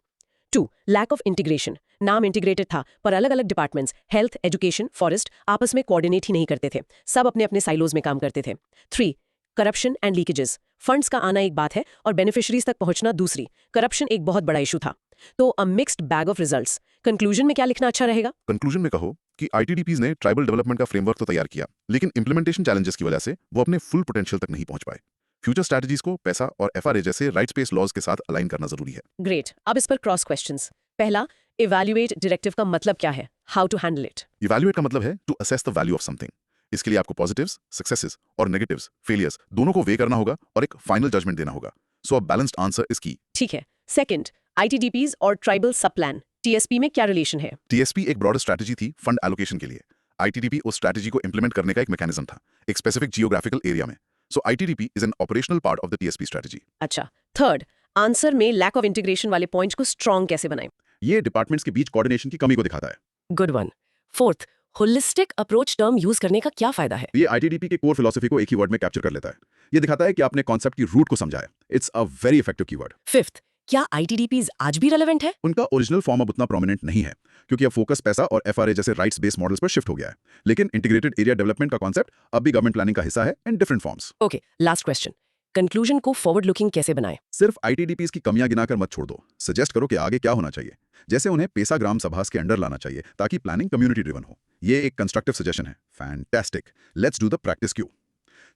[SPEAKER 2] 2. लैक ऑफ इंटीग्रेशन, नाम इंटीग्रेटेड था पर अलग अलग डिपार्टमेंट्स, हेल्थ, एजुकेशन, फॉरेस्ट आपस में कोऑर्डिनेट ही नहीं करते थे, सब अपने अपने साइलोज में काम करते थे। 3. करप्शन एंड लीकेजेस, फंड्स का आना एक बात है और बेनिफिशरीज तक पहुंचना दूसरी। करप्शन एक बहुत बड़ा इशू था। तो अ mixed bag of results. Conclusion में क्या लिखना अच्छा रहेगा?
[SPEAKER 1] कंक्लूजन में कहो कि ITDPs ने ट्राइबल डेवलपमेंट का फ्रेमवर्क तो तैयार किया, लेकिन इंप्लीमेंटेशन चैलेंजेस की वजह से वो अपने फुल पोटेंशियल तक नहीं पहुंच पाए। फ्यूचर स्ट्रैटेजीज को पैसा और FRA जैसे राइट्स बेस्ड लॉज के साथ अलाइन करना जरूरी है।
[SPEAKER 2] ग्रेट, अब इस पर क्रॉस क्वेश्चंस। पहला, इवैल्यूएट डायरेक्टिव का मतलब क्या है? How to handle it?
[SPEAKER 1] Evaluate का मतलब है to assess the value of something. इसके लिए आपको पॉजिटिव्स, सक्सेसेस और नेगेटिव्स, फेलियर्स दोनों को वे करना होगा और एक फाइनल जजमेंट देना होगा। सो अ बैलेंस्ड आंसर इज की।
[SPEAKER 2] ठीक है। सेकंड, ITDPs और ट्राइबल सब प्लान, TSP में क्या रिलेशन है?
[SPEAKER 1] TSP एक ब्रॉडर स्ट्रैटेजी थी फंड एलोकेशन के लिए। ITDP उस स्ट्रैटेजी को इंप्लीमेंट करने का एक मैकेनिज्म था, एक स्पेसिफिक जियोग्राफिकल एरिया में। सो ITDP is an operational part of the TSP strategy.
[SPEAKER 2] अच्छा। थर्ड, आंसर में लैक ऑफ इंटीग्रेशन वाले पॉइंट्स को स्ट्रॉन्ग कैसे बनाएं?
[SPEAKER 1] ये डिपार्टमेंट्स के बीच कोऑर्डिनेशन की कमी को दिखाता है।
[SPEAKER 2] Good one. Fourth, holistic approach term use करने का क्या फायदा है?
[SPEAKER 1] ये ITDP के कोर फिलॉसफी को एक ही वर्ड में कैप्चर कर लेता है। ये दिखाता है कि आपने कॉन्सेप्ट की रूट को समझा है। It's a very effective keyword.
[SPEAKER 2] Fifth, क्या ITDPs आज भी रेलेवेंट है?
[SPEAKER 1] उनका ओरिजिनल फॉर्म अब उतना प्रोमिनेंट नहीं है, क्योंकि अब फोकस पैसा और FRA जैसे राइट्स बेस्ड मॉडल्स पर शिफ्ट हो गया है। लेकिन इंटीग्रेटेड एरिया डेवलपमेंट का कॉन्सेप्ट अब भी गवर्नमेंट प्लानिंग का हिस्सा है in different forms.
[SPEAKER 2] Okay, last question. Conclusion को फॉरवर्ड लुकिंग कैसे बनाएं?
[SPEAKER 1] सिर्फ ITDPs की कमियां गिनाकर मत छोड़ दो, सजेस्ट करो कि आगे क्या होना चाहिए। जैसे उन्हें पेसा ग्राम सभास के अंडर लाना चाहिए ताकि प्लानिंग कम्युनिटी ड्रिवन हो। ये एक कंस्ट्रक्टिव सजेशन है। Fantastic, let's do the practice cue.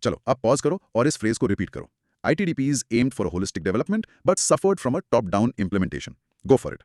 [SPEAKER 1] चलो अब पॉज करो और इस फ्रेज को रिपीट करो। ITDPs aimed for a holistic development but suffered from a top-down implementation. Go for it.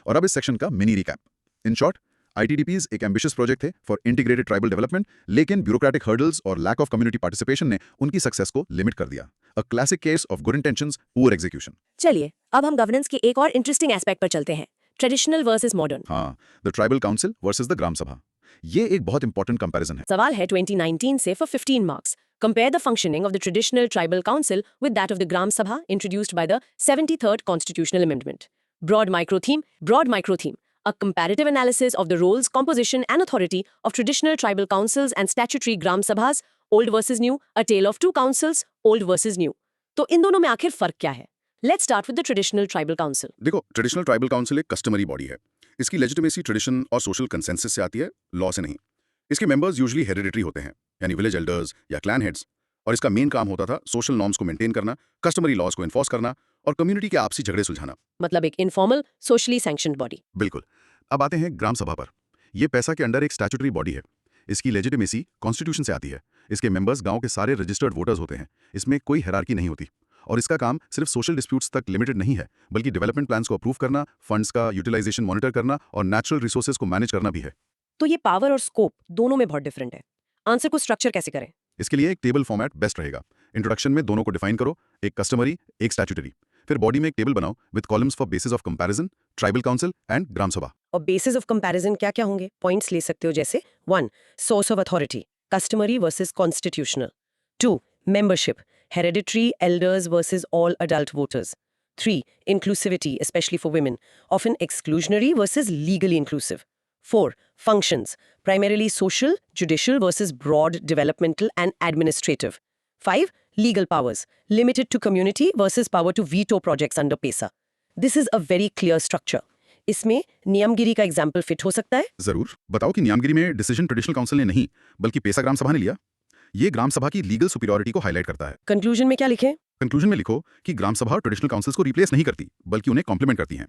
[SPEAKER 1] और अब इस सेक्शन का mini recap. In short, ITDPs एक एम्बिशियस प्रोजेक्ट थे फॉर इंटीग्रेटेड ट्राइबल डेवलपमेंट, लेकिन ब्यूरोक्रेटिक हर्डल्स और लैक ऑफ कम्युनिटी पार्टिसिपेशन ने उनकी सक्सेस को लिमिट कर दिया। A classic case of good intentions, poor execution.
[SPEAKER 2] चलिए अब हम गवर्नेंस के एक और इंटरेस्टिंग एस्पेक्ट पर चलते हैं, ट्रेडिशनल वर्सेस मॉडर्न।
[SPEAKER 1] हाँ, the tribal council versus the gram sabha. ये एक बहुत इंपॉर्टेंट कंपैरिजन है।
[SPEAKER 2] सवाल है 2019 से for 15 marks. Compare the functioning of the traditional tribal council with that of the Gram Sabha introduced by the 73rd Constitutional Amendment. Broad micro theme. A comparative analysis of the roles, composition and authority of traditional tribal councils and statutory Gram Sabhas, old versus new, a tale of two councils, old versus new. तो इन दोनों में आखिर फर्क क्या है? Let's start with the traditional tribal council.
[SPEAKER 1] देखो, ट्रेडिशनल ट्राइबल काउंसिल एक कस्टमरी बॉडी है। इसकी लेजिटिमेसी ट्रेडिशन और सोशल कंसेंसस से आती है, लॉ से नहीं। इसके मेंबर्स यूजुअली हेरिडिटरी होते हैं, यानी विलेज एल्डर्स या क्लैन हेड्स, और इसका मेन काम होता था सोशल नॉर्म्स को मेंटेन करना, कस्टमरी लॉज को एनफोर्स करना और कम्युनिटी के आपसी झगड़े सुलझाना।
[SPEAKER 2] मतलब एक इनफॉर्मल, सोशली सैंक्शन्ड बॉडी।
[SPEAKER 1] बिल्कुल। अब आते हैं ग्राम सभा पर। यह पैसा के अंडर एक स्टैट्यूटरी बॉडी है। इसकी लेजिटिमेसी कॉन्स्टिट्यूशन से आती है। इसके मेंबर्स गांव के सारे रजिस्टर्ड वोटर्स होते हैं। इसमें कोई हायरार्की नहीं होती और इसका काम सिर्फ सोशल डिस्प्यूट्स तक लिमिटेड नहीं है, बल्कि डेवलपमेंट प्लान्स को अप्रूव करना, फंड्स का यूटिलाइजेशन मॉनिटर करना और नेचुरल रिसोर्सेज को मैनेज करना भी है।
[SPEAKER 2] तो ये पावर और स्कोप दोनों में बहुत डिफरेंट है। आंसर को स्ट्रक्चर कैसे करें?
[SPEAKER 1] इसके लिए एक टेबल फॉर्मेट बेस्ट रहेगा। इंट्रोडक्शन में दोनों को डिफाइन करो, एक कस्टमरी, एक स्टैट्यूटरी। फिर बॉडी में एक टेबल बनाओ with columns for basis of comparison, tribal council and gram sabha.
[SPEAKER 2] और बेसिस ऑफ कंपैरिजन क्या क्या होंगे? पॉइंट्स ले सकते हो, जैसे 1. Source of authority, customary versus constitutional. 2. Membership, hereditary, elders versus all adult voters. 3. inclusivity, especially for women, often exclusionary versus legally inclusive. 4. Functions, primarily social, judicial versus broad developmental and administrative. 5. Legal powers, limited to community versus power to veto projects under PESA. This is a very clear structure. इसमें नियमगिरी का एग्जाम्पल फिट हो सकता है?
[SPEAKER 1] जरूर, बताओ कि न्यामगिरी में डिसीजन ट्रेडिशनल काउंसिल ने नहीं बल्कि पेसा ग्राम सभा ने लिया। ये ग्राम सभा की लीगल सुपीरियरिटी को हाईलाइट करता है।
[SPEAKER 2] कंक्लूजन में क्या लिखें?
[SPEAKER 1] कंक्लूजन में लिखो कि ग्राम सभा ट्रेडिशनल काउंसिल्स को रिप्लेस नहीं करती बल्कि उन्हें कॉम्प्लीमेंट करती हैं।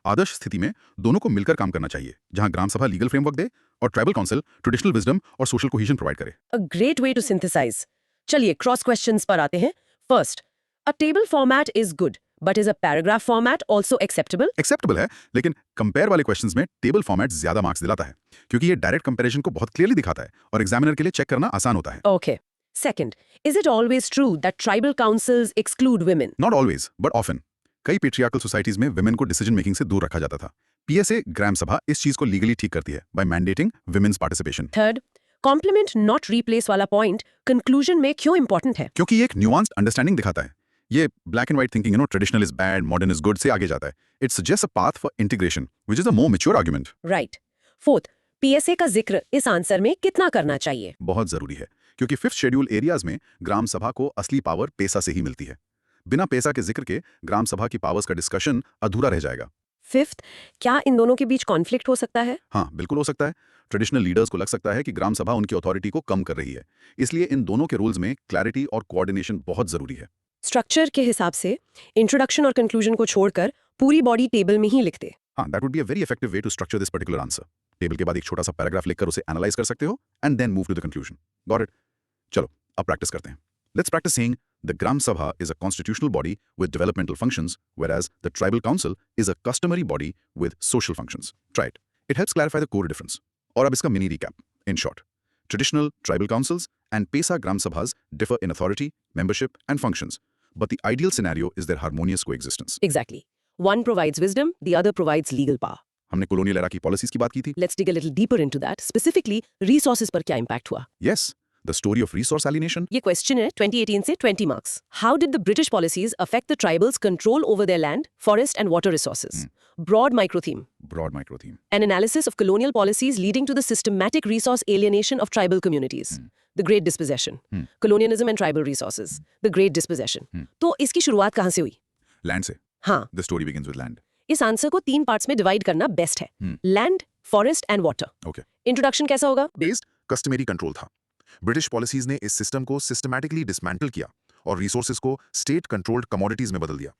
[SPEAKER 1] आदर्श स्थिति में दोनों को मिलकर काम करना चाहिए, जहां ग्राम सभा लीगल फ्रेमवर्क दे और ट्राइबल काउंसिल ट्रेडिशनल विजडम और सोशल कोहेजन प्रोवाइड करे।
[SPEAKER 2] A great way to synthesise. चलिए क्रॉस क्वेश्चंस पर आते हैं। First, a table format is good but is a paragraph format also acceptable?
[SPEAKER 1] Acceptable है, लेकिन कंपेयर वाले क्वेश्चंस में टेबल फॉर्मेट ज्यादा मार्क्स दिलाता है क्योंकि ये डायरेक्ट कंपैरिजन को बहुत क्लियरली दिखाता है और एग्जामिनर के लिए चेक करना आसान होता है।
[SPEAKER 2] Okay. Second, is it always true that tribal councils exclude women?
[SPEAKER 1] Not always but often. कई पेट्रियार्कल सोसाइटीज में वुमेन को डिसीजन मेकिंग से दूर रखा जाता था। पीएसए ग्राम सभा इस चीज को लीगली ठीक करती है by mandating women's participation.
[SPEAKER 2] Third, complement not replace वाला पॉइंट कंक्लूजन में क्यों इंपॉर्टेंट है?
[SPEAKER 1] क्योंकि ये एक न्यूआंस्ड अंडरस्टैंडिंग दिखाता है। ये black and white thinking traditional is bad, modern is good से आगे जाता है। It suggest a path for integration which is a more mature argument.
[SPEAKER 2] Right. Fourth, PSA का जिक्र इस आंसर में कितना करना चाहिए?
[SPEAKER 1] बहुत जरूरी है क्योंकि 5th शेड्यूल एरियाज में ग्राम सभा को असली पावर पेसा से ही मिलती है। बिना पेसा के जिक्र के ग्राम सभा की पावर्स का डिस्कशन अधूरा रह जाएगा।
[SPEAKER 2] फिफ्थ, क्या इन दोनों के बीच कॉन्फ्लिक्ट हो सकता है?
[SPEAKER 1] हाँ, बिल्कुल हो सकता है। ट्रेडिशनल लीडर्स को लग सकता है कि ग्राम सभा उनकी अथॉरिटी को कम कर रही है, इसलिए इन दोनों के रूल्स में क्लैरिटी और कोऑर्डिनेशन बहुत जरूरी है।
[SPEAKER 2] स्ट्रक्चर के हिसाब से इंट्रोडक्शन और कंक्लूजन को छोड़कर पूरी बॉडी टेबल में ही लिख दे।
[SPEAKER 1] हाँ, that would be a very effective way to structure this particular answer. Table के बाद एक छोटा सा पैराग्राफ लिखकर उसे एनालाइज कर सकते हो and then move to the conclusion. Got it? चलो अब प्रैक्टिस करते हैं। Let's practice saying the Gram Sabha is a constitutional body with developmental functions, whereas the Tribal Council is a customary body with social functions. Try it. It helps clarify the core difference. और अब इसका mini recap. In short, traditional tribal councils and PESA Gram Sabhas differ in authority, membership, and functions, but the ideal scenario is their harmonious coexistence.
[SPEAKER 2] Exactly. One provides wisdom, the other provides legal power.
[SPEAKER 1] हमने colonial era की policies की बात की थी.
[SPEAKER 2] Let's dig a little deeper into that. Specifically, resources पर क्या impact हुआ?
[SPEAKER 1] Yes. The story of resource alienation.
[SPEAKER 2] ये क्वेश्चन है 2018 से 20 marks. How did the British policies affect the tribals' control over their land, forest and water resources? Broad micro theme.
[SPEAKER 1] Broad micro theme.
[SPEAKER 2] An analysis of colonial policies leading to the systematic resource alienation of tribal communities. The Great Dispossession. Colonialism and tribal resources. The Great Dispossession. तो इसकी शुरुआत कहाँ से हुई?
[SPEAKER 1] Land से.
[SPEAKER 2] हाँ।
[SPEAKER 1] The story begins with land.
[SPEAKER 2] इस आंसर को 3 पार्ट्स में डिवाइड करना बेस्ट है। Land, forest and water.
[SPEAKER 1] Okay.
[SPEAKER 2] Introduction कैसा होगा?
[SPEAKER 1] Based customary control था। ब्रिटिश पॉलिसीज ने इस सिस्टम को सिस्टमैटिकली डिसमेंटल किया और रिसोर्सेज को स्टेट कंट्रोल्ड कमोडिटीज में बदल दिया।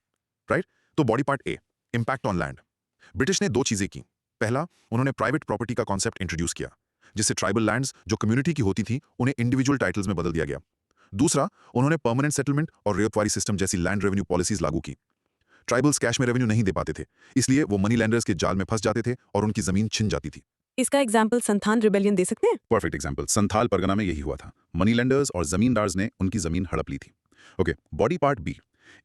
[SPEAKER 1] राइट? तो body part A, impact on land. British ने 2 चीजें की। पहला, उन्होंने प्राइवेट प्रॉपर्टी का कॉन्सेप्ट इंट्रोड्यूस किया, जिससे ट्राइबल लैंड्स जो कम्युनिटी की होती थी उन्हें इंडिविजुअल टाइटल्स में बदल दिया गया। दूसरा, उन्होंने परमानेंट सेटलमेंट और रेतवारी सिस्टम जैसी लैंड रेवेन्यू पॉलिसीज लागू की। ट्राइबल्स कैश में रेवेन्यू नहीं दे पाते थे, इसलिए वो मनी लैंडर्स के जाल में फंस जाते थे और उनकी जमीन छिन जाती थी।
[SPEAKER 2] इसका एग्जाम्पल संथाल रिबेलियन दे सकते हैं?
[SPEAKER 1] Perfect example. संथाल परगना में यही हुआ था। मनी लैंडर्स और जमींदार्स ने उनकी जमीन हड़प ली थी। Okay, body part B,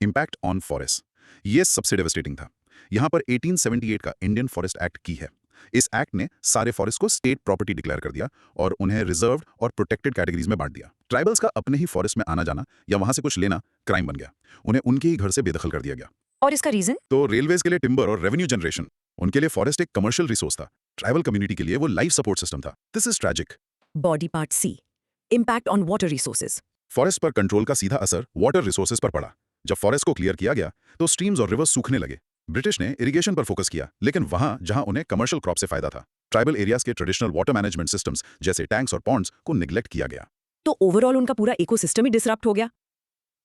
[SPEAKER 1] impact on forest. ये सबसे डेवास्टेटिंग था। यहाँ पर 1878 का इंडियन फॉरेस्ट एक्ट की है। इस एक्ट ने सारे फॉरेस्ट को स्टेट प्रॉपर्टी डिक्लेयर कर दिया और उन्हें रिजर्व्ड और प्रोटेक्टेड कैटेगरीज में बांट दिया। ट्राइबल्स का अपने ही फॉरेस्ट में आना जाना या वहां से कुछ लेना क्राइम बन गया। उन्हें उनके ही घर से बेदखल कर दिया गया।
[SPEAKER 2] और इसका रीजन?
[SPEAKER 1] तो रेलवेज के लिए टिम्बर और रेवेन्यू जनरेशन। उनके लिए फॉरेस्ट एक कमर्शियल रिसोर्स था। ट्राइबल कम्युनिटी के लिए वो लाइफ सपोर्ट सिस्टम था। This is tragic.
[SPEAKER 2] Body part C, impact on water resources.
[SPEAKER 1] Forest पर कंट्रोल का सीधा असर वाटर रिसोर्सेज पर पड़ा। जब फॉरेस्ट को क्लियर किया गया तो स्ट्रीम्स और रिवर्स सूखने लगे। ब्रिटिश ने इरिगेशन पर फोकस किया, लेकिन वहां जहां उन्हें कमर्शियल क्रॉप से फायदा था। ट्राइबल एरियाज के ट्रेडिशनल वाटर मैनेजमेंट सिस्टम्स जैसे टैंक्स और पॉन्ड्स को निग्लेक्ट किया गया।
[SPEAKER 2] तो ओवरऑल उनका पूरा इकोसिस्टम ही डिसरप्ट हो गया।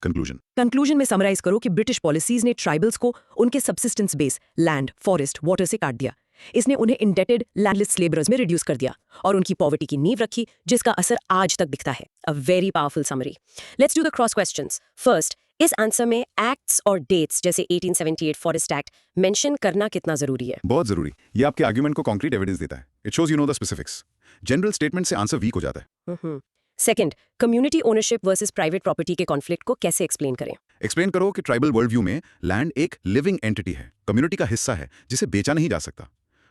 [SPEAKER 2] कंक्लूजन में समराइज करो कि ब्रिटिश पॉलिसीज ने ट्राइबल्स को उनके subsistence base land, forest, water से काट दिया। इसने उन्हें इंडेटेड लैंडलेस लेबरर्स में रिड्यूस कर दिया और उनकी पॉवर्टी की नींव रखी, जिसका असर आज तक दिखता है। A very powerful summary. Let's do the cross questions. First, इस आंसर में एक्ट्स और डेट्स जैसे 1878 फॉरेस्ट एक्ट मेंशन करना कितना जरूरी है?
[SPEAKER 1] बहुत जरूरी। ये आपके आर्गुमेंट को कॉन्क्रीट एविडेंस देता है। It shows you know the specifics. General statement से आंसर वीक हो जाता है।
[SPEAKER 2] Second, community ownership versus private property के कॉन्फ्लिक्ट को कैसे एक्सप्लेन करें?
[SPEAKER 1] एक्सप्लेन करो कि ट्राइबल वर्ल्ड व्यू में लैंड एक लिविंग एंटिटी है, कम्युनिटी का हिस्सा है जिसे बेचा नहीं जा सकता।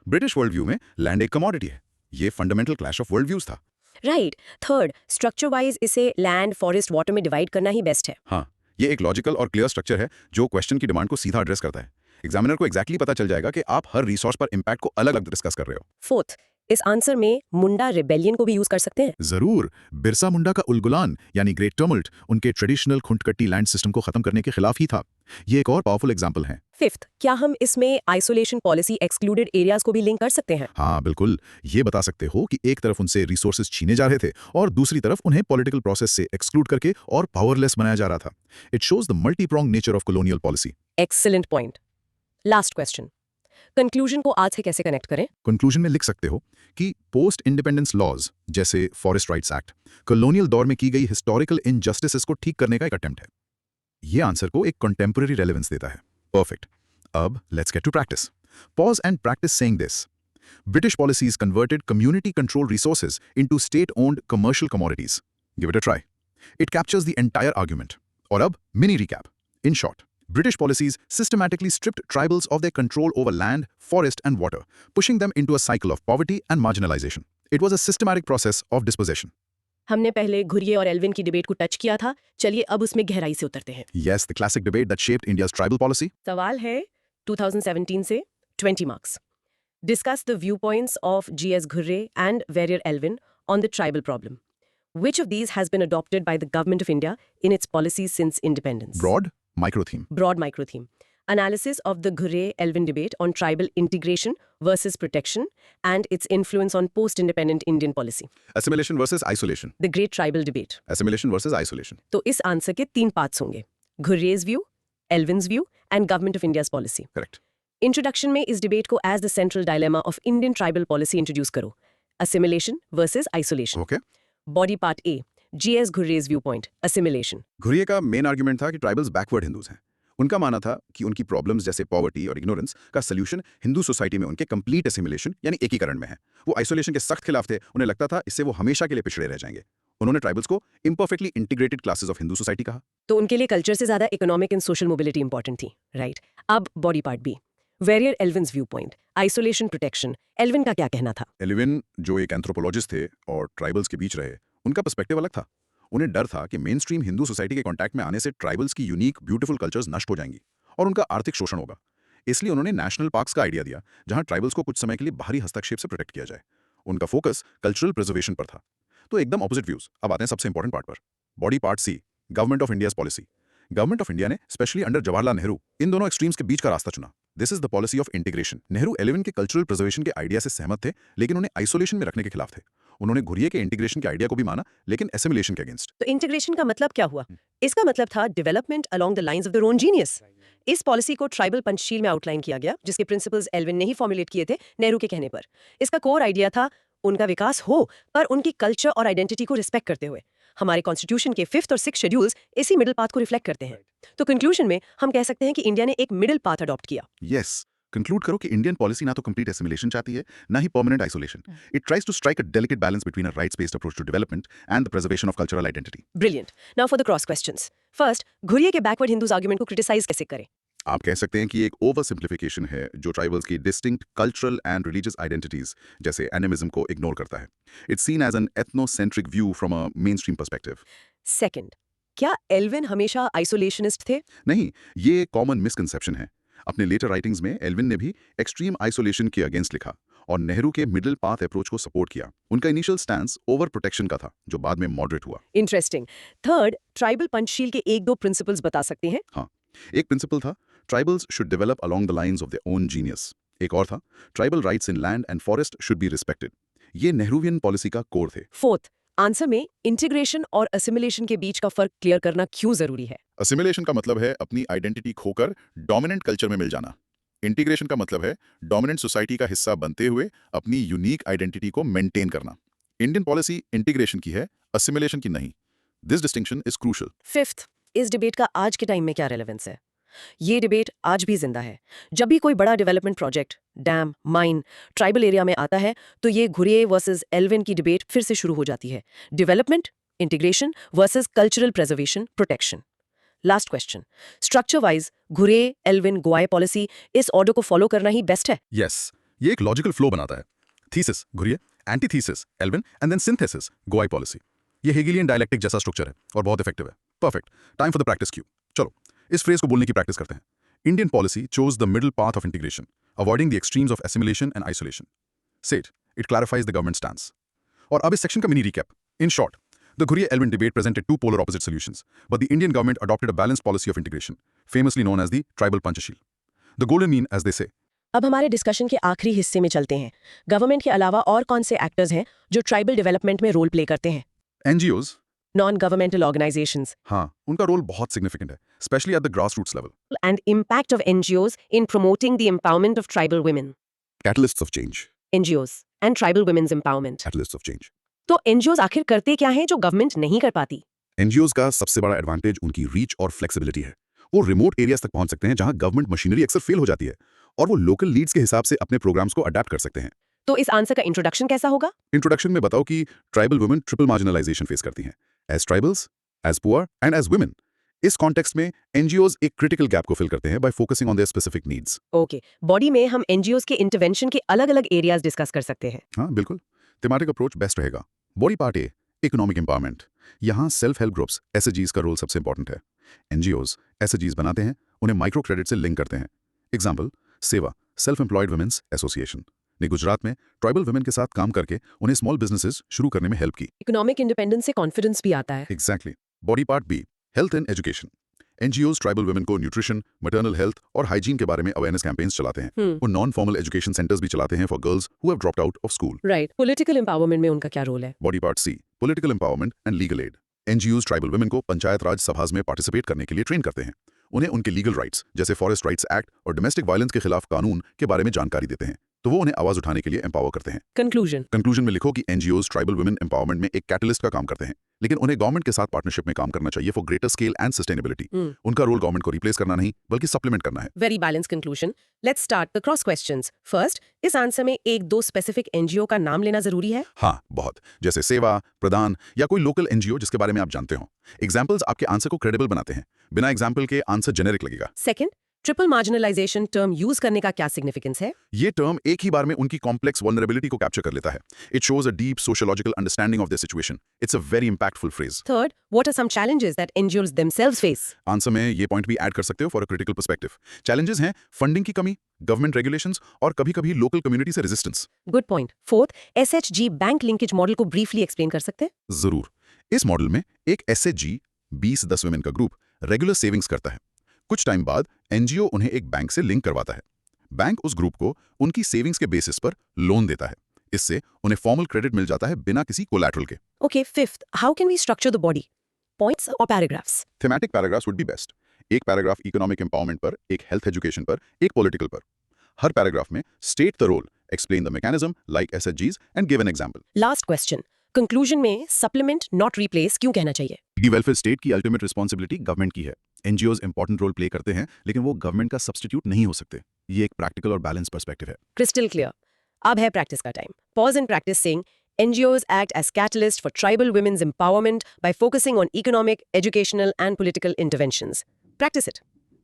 [SPEAKER 1] ब्रिटिश वर्ल्ड व्यू में लैंड एक कमोडिटी है। ये fundamental clash of world views था।
[SPEAKER 2] राइट। थर्ड, स्ट्रक्चर वाइज इसे लैंड, फॉरेस्ट, वाटर में डिवाइड करना ही बेस्ट है।
[SPEAKER 1] हाँ, ये एक लॉजिकल और क्लियर स्ट्रक्चर है जो क्वेश्चन की डिमांड को सीधा एड्रेस करता है। एग्जामिनर को एक्जैक्टली पता चल जाएगा कि आप हर रिसोर्स पर इंपैक्ट को अलग अलग डिस्कस कर रहे हो।
[SPEAKER 2] फोर्थ, इस आंसर में मुंडा रिबेलियन को भी यूज कर सकते हैं।
[SPEAKER 1] जरूर। बिरसा मुंडा का उलगुलान यानी ग्रेट टर्मल्ट उनके ट्रेडिशनल खुंटकट्टी लैंड सिस्टम को खत्म करने के खिलाफ ही था। ये एक और पावरफुल एग्जांपल है।
[SPEAKER 2] फिफ्थ, क्या हम इसमें आइसोलेशन पॉलिसी एक्सक्लूडेड एरियाज को भी लिंक कर सकते हैं?
[SPEAKER 1] हाँ बिल्कुल, ये बता सकते हो कि एक तरफ उनसे रिसोर्सेज छीने जा रहे थे और दूसरी तरफ उन्हें पॉलिटिकल प्रोसेस से एक्सक्लूड करके और पावरलेस बनाया जा रहा था। It shows the multi prong nature of colonial policy.
[SPEAKER 2] Excellent point. Last question, conclusion को आज से कैसे कनेक्ट करें?
[SPEAKER 1] कंक्लूजन में लिख सकते हो कि पोस्ट इंडिपेंडेंस लॉज जैसे फॉरेस्ट राइट्स एक्ट कॉलोनियल दौर में की गई हिस्टोरिकल इनजस्टिसेस को ठीक करने का एक अटेम्प्ट है। ये आंसर को एक कंटेम्पररी रेलेवेंस देता है। परफेक्ट। अब let's get to practice. Pause and practice saying this. British policies converted community-controlled resources into state-owned commercial commodities. Give it a try. It captures the entire argument. और अब mini recap. In short, British policies systematically stripped tribals of their control over land, forest, and water, pushing them into a cycle of poverty and marginalization. It was a systematic process of dispossession.
[SPEAKER 2] हमने पहले घुरिये और एल्विन की डिबेट को टच किया था, चलिए अब उसमें गहराई से उतरते हैं।
[SPEAKER 1] Yes, the classic debate that shaped India's tribal policy.
[SPEAKER 2] सवाल है 2017 से 20 marks. Discuss the viewpoints of G.S. Ghurye and Warrior Elvin on the tribal problem. Which of these has been adopted by the Government of India in its policies since independence?
[SPEAKER 1] Broad, micro theme.
[SPEAKER 2] Broad micro-theme. Analysis of the Ghurye-Elvin debate on tribal integration versus protection and its influence on post-independent Indian policy.
[SPEAKER 1] Assimilation versus isolation.
[SPEAKER 2] The Great Tribal Debate.
[SPEAKER 1] Assimilation versus isolation.
[SPEAKER 2] तो इस आंसर के 3 पार्ट्स होंगे: Ghurye's view, Elvin's view, and Government of India's policy.
[SPEAKER 1] Correct.
[SPEAKER 2] Introduction में इस डिबेट को as the central dilemma of Indian tribal policy introduce करो। Assimilation versus isolation.
[SPEAKER 1] Okay.
[SPEAKER 2] Body part A, GS Ghurye's view point, assimilation.
[SPEAKER 1] Ghurye का मेन आर्गुमेंट था कि ट्राइबल्स बैकवर्ड हिंदूज हैं। उनका मानना था कि उनकी प्रॉब्लम्स जैसे पॉवर्टी और इग्नोरेंस का सोल्यूशन हिंदू सोसाइटी में उनके कंप्लीट एसिमिलेशन यानी एकीकरण में है। वो आइसोलेशन के सख्त खिलाफ थे। उन्हें लगता था इससे वो हमेशा के लिए पिछड़े रह जाएंगे। उन्होंने ट्राइबल्स को imperfectly integrated classes of Hindu society कहा।
[SPEAKER 2] तो उनके लिए कल्चर से ज्यादा economic and social mobility important थी, राइट? अब body part B, Verrier Elwin's view point, isolation protection. Elwin का क्या कहना था?
[SPEAKER 1] एल्विन जो एक एंथ्रोपोलॉजिस्ट थे और ट्राइबल्स के बीच रहे, उनका पर्सपेक्टिव अलग था। उन्हें डर था कि मेन स्ट्रीम हिंदू सोसाइटी के कॉन्टैक्ट में आने से ट्राइबल्स की यूनिक ब्यूटीफुल कल्चर्स नष्ट हो जाएंगी और उनका आर्थिक शोषण होगा। इसलिए उन्होंने नेशनल पार्क्स का आइडिया दिया जहां ट्राइबल्स को कुछ समय के लिए बाहरी हस्तक्षेप से प्रोटेक्ट किया जाए। उनका फोकस कल्चरल प्रिजर्वेशन पर था। तो एकदम ऑपोजिट व्यूज। अब आते हैं सबसे इंपॉर्टेंट पार्ट पर, body part C, government of India's policy. Government of India ने स्पेशली अंडर जवाहरलाल नेहरू इन दोनों एक्सट्रीम्स के बीच का रास्ता चुना। This is the policy of integration. Nehru Elwin के कल्चरल प्रिजर्वेशन के आइडिया से सहमत थे, लेकिन उन्हें आइसोलेशन में रखने के खिलाफ थे। उन्होंने घुरिये के इंटीग्रेशन के आइडिया को भी माना, लेकिन एसिमिलेशन के अगेंस्ट।
[SPEAKER 2] तो इंटीग्रेशन का मतलब क्या हुआ? इसका मतलब था development along the lines of the own genius. इस पॉलिसी को ट्राइबल पंचशील में आउटलाइन किया गया, जिसके प्रिंसिपल्स एल्विन ने ही फॉर्मुलेट किए थे नेहरू के कहने पर। इसका कोर आइडिया था उनका विकास हो, पर उनकी कल्चर और आइडेंटिटी को रिस्पेक्ट करते हुए। हमारे कॉन्स्टिट्यूशन के 5th और 6th शेड्यूल्स इसी मिडिल पाथ को रिफ्लेक्ट करते हैं। तो कंक्लूजन में हम कह सकते हैं कि इंडिया ने एक मिडिल पाथ अडॉप्ट किया।
[SPEAKER 1] यस, कंक्लूड करो कि इंडियन पॉलिसी ना तो कंप्लीट एसिमिलेशन चाहती है, ना ही permanent isolation. It tries to strike a delicate balance between a rights based approach to development and the preservation of cultural identity.
[SPEAKER 2] Brilliant. Now for the cross questions. First, Ghurye के बैकवर्ड हिंदूज आर्गुमेंट को क्रिटिसाइज कैसे करें?
[SPEAKER 1] आप कह सकते हैं कि एक ओवर सिंप्लीफिकेशन है जो ट्राइबल्स की distinct cultural and religious identities जैसे एनिमिज्म को इग्नोर करता है। It's seen as an ethnocentric view from a mainstream perspective.
[SPEAKER 2] Second, क्या एल्विन हमेशा आइसोलेशनिस्ट थे?
[SPEAKER 1] नहीं, ये एक कॉमन मिसकंसेप्शन है। अपने लेटर राइटिंग्स में एल्विन ने भी एक्सट्रीम आइसोलेशन के अगेंस्ट लिखा और नेहरू के मिडिल पाथ अप्रोच को सपोर्ट किया। उनका इनिशियल स्टैंस ओवर प्रोटेक्शन का था, जो बाद में मॉडरेट हुआ।
[SPEAKER 2] इंटरेस्टिंग। थर्ड, ट्राइबल पंचशील के 1-2 प्रिंसिपल्स बता सकते हैं?
[SPEAKER 1] हाँ, एक प्रिंसिपल था tribals should develop along the lines of their own genius. एक और था tribal rights in land and forest should be respected. ये नेहरूवियन पॉलिसी का कोर थे।
[SPEAKER 2] फोर्थ, आंसर में इंटीग्रेशन और असिमिलेशन के बीच का फर्क क्लियर करना क्यों जरूरी है?
[SPEAKER 1] असिमिलेशन का मतलब है अपनी आइडेंटिटी खोकर डोमिनेंट कल्चर में मिल जाना। इंटीग्रेशन का मतलब है डोमिनेंट सोसाइटी का हिस्सा बनते हुए अपनी यूनिक आइडेंटिटी को मेंटेन करना। इंडियन पॉलिसी इंटीग्रेशन की है, असिमिलेशन की नहीं। This distinction is crucial.
[SPEAKER 2] Fifth, इस डिबेट का आज के टाइम में क्या रेलेवेंस है? ये डिबेट आज भी जिंदा है। जब भी कोई बड़ा development project, dam, mine, tribal area में आता है, तो ये घुरिये वर्सेस एल्विन की डिबेट फिर से शुरू हो जाती है। Development, integration versus cultural preservation, protection. Last question, structure wise Ghurye, Elwin, GoI policy, इस ऑर्डर को फॉलो करना ही बेस्ट है?
[SPEAKER 1] यस, ये एक लॉजिकल फ्लो बनाता है। Thesis Ghurye, antithesis Elwin and then synthesis GoI policy. ये हेगेलियन डायलेक्टिक जैसा स्ट्रक्चर है और बहुत इफेक्टिव है। Perfect. Time for the practice cue. चलो इस फ्रेज को बोलने की प्रैक्टिस करते हैं। Indian policy chose the middle path of integration, avoiding the extremes of assimilation and isolation. Say it It clarifies the government stance. और अब इस सेक्शन का mini recap. In short, the Ghurye-Elwin debate presented two polar opposite solutions, but the Indian government adopted a balanced policy of integration, famously known as the tribal Panchashil. The golden mean, as they say.
[SPEAKER 2] अब हमारे डिस्कशन के आखिरी हिस्से में चलते हैं. गवर्नमेंट के अलावा और कौन से एक्टर्स हैं जो ट्राइबल डेवलपमेंट में रोल प्ले करते हैं?
[SPEAKER 1] NGOs.
[SPEAKER 2] Non governmental organisations.
[SPEAKER 1] हाँ, उनका रोल बहुत सिग्निफिकेंट है, specially at the grassroots level.
[SPEAKER 2] And impact of NGOs in promoting the empowerment of tribal women.
[SPEAKER 1] Catalysts of change.
[SPEAKER 2] NGOs and tribal women's empowerment.
[SPEAKER 1] Catalysts of change.
[SPEAKER 2] तो NGOs आखिर करते क्या हैं जो गवर्नमेंट नहीं कर पाती?
[SPEAKER 1] NGOs का सबसे बड़ा एडवांटेज उनकी रीच और फ्लेक्सिबिलिटी है. वो रिमोट एरियाज तक पहुंच सकते हैं जहां गवर्नमेंट मशीनरी अक्सर फेल हो जाती है, और वो लोकल लीड्स के हिसाब से अपने प्रोग्राम्स को अडेप्ट कर सकते हैं.
[SPEAKER 2] तो इस आंसर का इंट्रोडक्शन कैसा होगा?
[SPEAKER 1] इंट्रोडक्शन में बताओ कि tribal women triple marginalization face करती हैं, as tribals, as poor and as women. इस कॉन्टेक्स्ट में NGOs एक क्रिटिकल गैप को फिल करते हैं by focusing on their specific needs.
[SPEAKER 2] Okay, body में हम NGOs के इंटरवेंशन के अलग-अलग एरियाज डिस्कस कर सकते हैं.
[SPEAKER 1] हाँ, बिल्कुल. थीमेटिक अप्रोच बेस्ट रहेगा. बॉडी पार्ट ए, इकोनॉमिक एम्पावरमेंट. यहाँ सेल्फ हेल्प ग्रुप्स SHGs का रोल सबसे इंपॉर्टेंट है. NGOs SHGs बनाते हैं, उन्हें माइक्रो क्रेडिट से लिंक करते हैं. एग्जाम्पल, सेवा, सेल्फ एम्प्लॉयड वुमेन्स एसोसिएशन ने गुजरात में ट्राइबल वुमेन के साथ काम करके उन्हें स्मॉल बिजनेसेस शुरू करने में हेल्प की.
[SPEAKER 2] इकोनॉमिक इंडिपेंडेंस से कॉन्फिडेंस भी आता है.
[SPEAKER 1] Exactly. Body part B, health and education. NGOs tribal women को न्यूट्रिशन, मैटरनल हेल्थ और हाइजीन के बारे में अवेयरनेस कैंपेन्स चलाते हैं. वो नॉन फॉर्मल एजुकेशन सेंटर्स भी चलाते हैं for girls who have dropped out of school.
[SPEAKER 2] Right. Political empowerment में उनका क्या रोल है?
[SPEAKER 1] Body part C, political empowerment and legal aid. NGOs tribal women को पंचायत राज सभाज में पार्टिसिपेट करने के लिए ट्रेन करते हैं. उन्हें उनके लीगल राइट्स जैसे फॉरेस्ट राइट्स एक्ट और डोमेस्टिक वायलेंस के खिलाफ कानून के बारे में जानकारी देते हैं, तो वो उन्हें आवाज उठाने के लिए एम्पावर करते हैं. कंक्लूजन में लिखो कि NGOs ट्राइबल वुमेन एम्पावरमेंट में एक कैटलिस्ट का काम करते हैं, लेकिन उन्हें गवर्नमेंट के साथ पार्टनरशिप में काम करना चाहिए for greater scale and sustainability. उनका रोल गवर्नमेंट को रिप्लेस करना नहीं बल्कि सप्लीमेंट करना है.
[SPEAKER 2] Very balance conclusion. Let's start the cross questions. First, इस आंसर में एक दो स्पेसिफिक NGO का नाम लेना जरूरी है?
[SPEAKER 1] हाँ, बहुत. जैसे सेवा, प्रदान या कोई लोकल NGO जिसके बारे में आप जानते हो. एग्जाम्पल्स आपके आंसर को क्रेडिबल बनाते हैं. बिना एग्जाम्पल के आंसर जेनेरिक लगेगा.
[SPEAKER 2] Second, triple marginalisation term use करने का क्या सिग्निफिकेंस है?
[SPEAKER 1] ये टर्म एक ही बार में उनकी कॉम्प्लेक्स वल्नरेबिलिटी को कैप्चर कर लेता है. It shows a deep sociological understanding of the situation. It's a very impactful phrase.
[SPEAKER 2] Third, what are some challenges that NGOs themselves face?
[SPEAKER 1] Answer में ये पॉइंट भी ऐड कर सकते हो for a critical perspective. Challenges हैं फंडिंग की कमी, गवर्नमेंट रेगुलेशंस और कभी-कभी लोकल कम्युनिटी से resistance.
[SPEAKER 2] Good point. Fourth, SHG bank linkage model को ब्रीफली एक्सप्लेन कर सकते हैं?
[SPEAKER 1] जरूर. इस मॉडल में एक SHG 20-10 वुमेन का ग्रुप रेगुलर सेविंग्स करता है. कुछ टाइम बाद NGO उन्हें एक बैंक से लिंक करवाता है. बैंक उस ग्रुप को उनकी सेविंग्स के बेसिस पर लोन देता है. इससे उन्हें फॉर्मल क्रेडिट मिल जाता है बिना किसी कोलैटरल के.
[SPEAKER 2] Okay, fifth, how can we structure the body? Points और paragraphs?
[SPEAKER 1] Thematic paragraphs would be best. एक पैराग्राफ इकोनॉमिक एम्पावरमेंट पर, एक हेल्थ एजुकेशन पर, एक पॉलिटिकल पर. हर पैराग्राफ में state the role, explain the mechanism like SHGs and give an example.
[SPEAKER 2] Last question, conclusion में सप्लीमेंट नॉट रिप्लेस क्यों कहना चाहिए?
[SPEAKER 1] डी वेलफेयर स्टेट की अल्टीमेट रिस्पॉन्सिबिलिटी गवर्नमेंट की है. NGOs इंपॉर्टेंट रोल प्ले करते हैं, लेकिन वो गवर्नमेंट का सब्स्टिट्यूट नहीं हो सकते. ये एक प्रैक्टिकल और बैलेंस पर्सपेक्टिव है.
[SPEAKER 2] Crystal clear. अब है प्रैक्टिस का time. Pause and practice saying NGOs act as catalyst for tribal women's empowerment by focusing on economic, educational and political interventions. Practice it.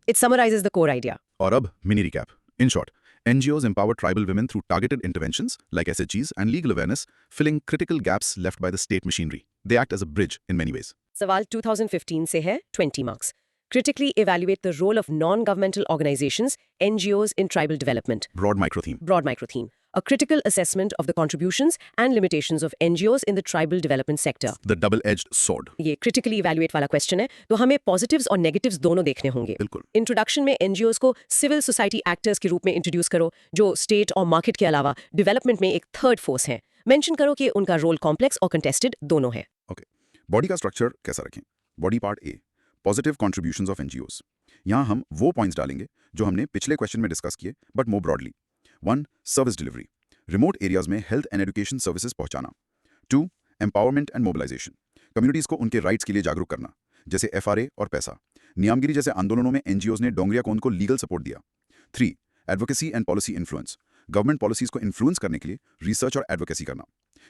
[SPEAKER 2] It summarizes the core idea.
[SPEAKER 1] और अब mini recap. In short, NGOs empower tribal women through targeted interventions like SHGs and legal awareness, filling critical gaps left by the state machinery. They act as a bridge in many ways.
[SPEAKER 2] सवाल 2015 से है, 20 marks. Critically evaluate the role of non-governmental organizations, NGOs in tribal development.
[SPEAKER 1] Broad micro theme.
[SPEAKER 2] Broad micro theme. A critical assessment of the contributions and limitations of NGOs in the tribal development sector.
[SPEAKER 1] The double-edged sword.
[SPEAKER 2] ये critically evaluate वाला क्वेश्चन है, तो हमें positives और negatives दोनों देखने होंगे.
[SPEAKER 1] बिल्कुल.
[SPEAKER 2] इंट्रोडक्शन में NGOs को सिविल सोसाइटी एक्टर्स के रूप में इंट्रोड्यूस करो, जो स्टेट और मार्केट के अलावा डेवलपमेंट में एक थर्ड फोर्स है. मेंशन करो कि उनका रोल कॉम्प्लेक्स और कंटेस्टेड दोनों है.
[SPEAKER 1] ओके. बॉडी का स्ट्रक्चर कैसा रखें? Body part A, positive contributions of NGOs. यहाँ हम वो पॉइंट्स डालेंगे जो हमने पिछले क्वेश्चन में डिस्कस किए, but more broadly. 1. Service delivery, remote areas में हेल्थ एंड एजुकेशन सर्विसेज पहुंचाना. 2. एम्पावरमेंट एंड मोबिलाइजेशन, कम्युनिटीज को उनके राइट्स के लिए जागरूक करना, जैसे FRA और पैसा. नियामगिरी जैसे आंदोलनों में NGOs ने डोंगरिया कोंद को लीगल सपोर्ट दिया. 3. Advocacy and policy influence, government policies को इन्फ्लुएंस करने के लिए रिसर्च और एडवोकेसी करना.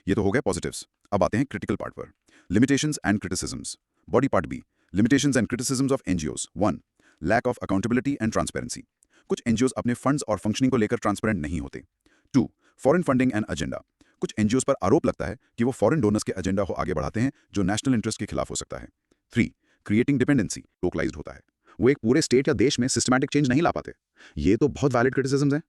[SPEAKER 1] ये तो हो गए पॉजिटिव्स. अब आते हैं क्रिटिकल पार्ट पर. Limitations and criticisms. Body part B, limitations and criticisms of NGOs. 1. Lack of accountability and transparency, कुछ NGOs अपने फंड्स और फंक्शनिंग को लेकर ट्रांसपेरेंट नहीं होते. 2. फॉरेन फंडिंग एंड एजेंडा, कुछ NGOs पर आरोप लगता है कि वो फॉरेन डोनर्स के एजेंडा को आगे बढ़ाते हैं जो नेशनल इंटरेस्ट के खिलाफ हो सकता है. 3. क्रिएटिंग डिपेंडेंसी, लोकलाइज्ड होता है, वो एक पूरे स्टेट या देश में सिस्टमैटिक चेंज नहीं ला पाते. ये तो बहुत वैलिड क्रिटिसिज्म्स हैं.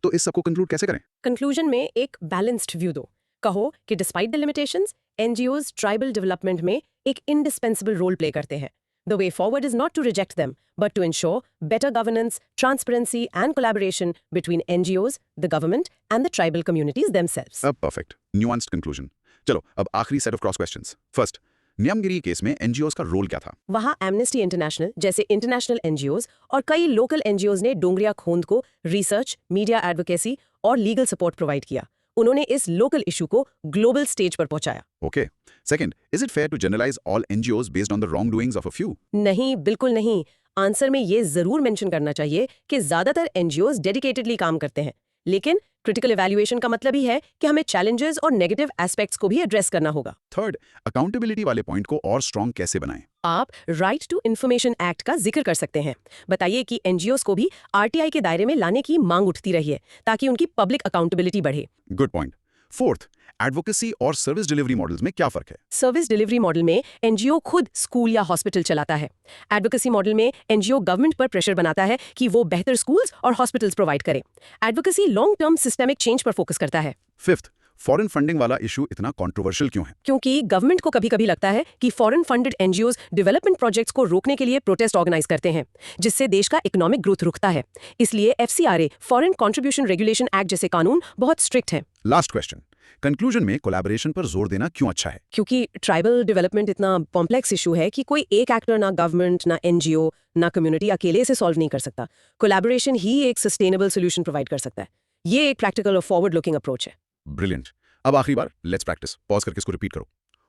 [SPEAKER 1] तो इस सबको कंक्लूड कैसे करें?
[SPEAKER 2] कंक्लूजन में एक बैलेंस्ड व्यू दो। कहो कि despite the limitations, NGOs tribal development में एक इंडिस्पेंसिबल रोल प्ले करते हैं। The way forward is not to reject them, but to ensure better governance, transparency and collaboration between NGOs, the government and the tribal communities themselves.
[SPEAKER 1] Perfect, nuanced conclusion. चलो अब आखिरी set of cross questions. First, Niyamgiri case में एनजीओज का रोल क्या था?
[SPEAKER 2] वहाँ एमनेस्टी इंटरनेशनल जैसे इंटरनेशनल एनजीओज और कई लोकल एनजीओज ने डोंगरिया खोंद को रिसर्च, मीडिया एडवोकेसी और लीगल सपोर्ट प्रोवाइड किया। उन्होंने इस लोकल इशू को ग्लोबल स्टेज पर पहुंचाया।
[SPEAKER 1] Okay. Second, is it fair to generalise all NGOs based on the wrongdoings of a few?
[SPEAKER 2] नहीं, बिल्कुल नहीं। आंसर में ये जरूर मेंशन करना चाहिए कि ज्यादातर एनजीओज डेडिकेटेडली काम करते हैं, लेकिन क्रिटिकल इवैल्यूएशन का मतलब ही है कि हमें चैलेंजेस और नेगेटिव एस्पेक्ट्स को भी एड्रेस करना होगा।
[SPEAKER 1] थर्ड, अकाउंटेबिलिटी वाले पॉइंट को और स्ट्रॉन्ग कैसे बनाएं?
[SPEAKER 2] आप राइट टू इन्फॉर्मेशन एक्ट का जिक्र कर सकते हैं। बताइए कि एनजीओज को भी आरटीआई के दायरे में लाने की मांग उठती रही है ताकि उनकी पब्लिक अकाउंटेबिलिटी बढ़े।
[SPEAKER 1] Good point. फोर्थ, एडवोकेसी और सर्विस डिलीवरी मॉडल्स में क्या फर्क है?
[SPEAKER 2] सर्विस डिलीवरी मॉडल में एनजीओ खुद स्कूल या हॉस्पिटल चलाता है। एडवोकेसी मॉडल में एनजीओ गवर्नमेंट पर प्रेशर बनाता है कि वो बेहतर स्कूल्स और हॉस्पिटल्स प्रोवाइड करे। Advocacy long term systemic change पर फोकस करता है।
[SPEAKER 1] फिफ्थ, फॉरेन फंडिंग वाला इशू इतना कंट्रोवर्शियल क्यों है?
[SPEAKER 2] क्योंकि गवर्नमेंट को कभी-कभी लगता है कि foreign funded NGOs development projects को रोकने के लिए प्रोटेस्ट ऑर्गेनाइज करते हैं, जिससे देश का इकोनॉमिक ग्रोथ रुकता है। इसलिए FCRA, foreign contribution regulation act जैसे कानून बहुत स्ट्रिक्ट हैं।
[SPEAKER 1] लास्ट क्वेश्चन, कंक्लूजन में कोलैबोरेशन पर जोर देना क्यों अच्छा है?
[SPEAKER 2] क्योंकि ट्राइबल डेवलपमेंट इतना कॉम्प्लेक्स इशू है कि कोई एक एक्टर, ना गवर्नमेंट, ना एनजीओ, ना कम्युनिटी अकेले इसे सॉल्व नहीं कर सकता। कोलैबोरेशन ही एक सस्टेनेबल सोल्यूशन प्रोवाइड कर सकता है। ये एक प्रैक्टिकल और फॉरवर्ड लुकिंग अप्रोच है।
[SPEAKER 1] ब्रिलियंट। अब आखिरी बार लेट्स प्रैक्टिस। पॉज करके इसको रिपीट करो।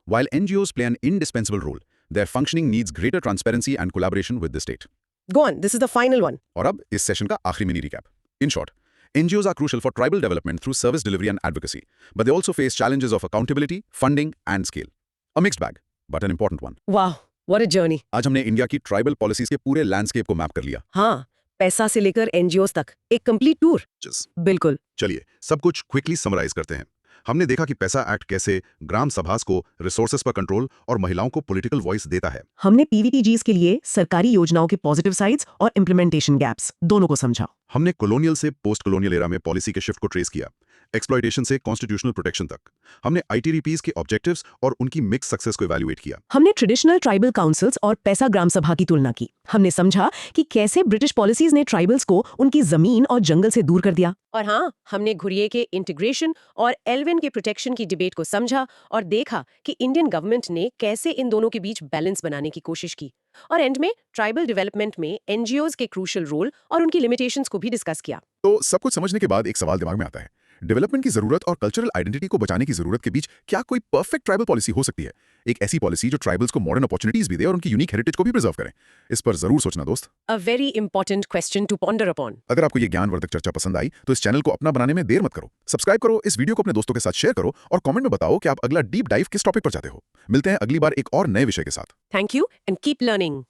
[SPEAKER 1] While NGOs play an indispensable role, their functioning needs greater transparency and collaboration with the state.
[SPEAKER 2] Go on, this is the final one.
[SPEAKER 1] और अब इस सेशन का आखिरी mini recap. In short, NGOs are crucial for tribal development through service delivery and advocacy, but they also face challenges of accountability, funding, and scale. A mixed bag, but an important one.
[SPEAKER 2] Wow, what a journey.
[SPEAKER 1] आज हमने इंडिया की ट्राइबल पॉलिसीज के पूरे लैंडस्केप को मैप कर लिया।
[SPEAKER 2] हाँ, पैसा से लेकर एनजीओज तक एक कंप्लीट टूर। बिल्कुल।
[SPEAKER 1] चलिए सब कुछ क्विकली समराइज करते हैं। हमने देखा कि पैसा एक्ट कैसे ग्राम सभास को रिसोर्सेज पर कंट्रोल और महिलाओं को पॉलिटिकल वॉइस देता है।
[SPEAKER 2] हमने पीवीटीजीज के लिए सरकारी योजनाओं के पॉजिटिव साइड्स और इंप्लीमेंटेशन गैप्स दोनों को समझा।
[SPEAKER 1] हमने कॉलोनियल से पोस्ट कॉलोनियल एरा में पॉलिसी के शिफ्ट को ट्रेस किया, एक्सप्लॉयटेशन से कॉन्स्टिट्यूशनल प्रोटेक्शन तक। हमने आईटीडीपीज के ऑब्जेक्टिव्स और उनकी मिक्स सक्सेस को इवैल्यूएट किया।
[SPEAKER 2] हमने ट्रेडिशनल ट्राइबल काउंसिल्स और पैसा ग्राम सभा की तुलना की। हमने समझा कि कैसे ब्रिटिश पॉलिसीज ने ट्राइबल्स को उनकी जमीन और जंगल से दूर कर दिया। और हाँ, हमने घुरिये के इंटीग्रेशन और एल्विन के प्रोटेक्शन की डिबेट को समझा और देखा कि इंडियन गवर्नमेंट ने कैसे इन दोनों के बीच बैलेंस बनाने की कोशिश की। और एंड में ट्राइबल डेवलपमेंट में एनजीओज के क्रूशियल रोल और उनकी लिमिटेशंस को भी डिस्कस किया।
[SPEAKER 1] तो सब कुछ समझने के बाद एक सवाल दिमाग में आता है, डेवलपमेंट की जरूरत और कल्चरल आइडेंटिटी को बचाने की जरूरत के बीच क्या कोई परफेक्ट ट्राइबल पॉलिसी हो सकती है? एक ऐसी पॉलिसी जो ट्राइबल्स को मॉडर्न अपॉर्चुनिटीज भी दे और उनकी यूनिक हेरिटेज को भी प्रिजर्व करे। इस पर जरूर सोचना दोस्त।
[SPEAKER 2] A very important question to ponder upon.
[SPEAKER 1] अगर आपको ये ज्ञानवर्धक चर्चा पसंद आई तो इस चैनल को अपना बनाने में देर मत करो। सब्सक्राइब करो, इस वीडियो को अपने दोस्तों के साथ शेयर करो और कमेंट में बताओ कि आप अगला डीप डाइव किस टॉपिक पर चाहते हो। मिलते हैं अगली बार एक और नए विषय के साथ।
[SPEAKER 2] Thank you and keep learning.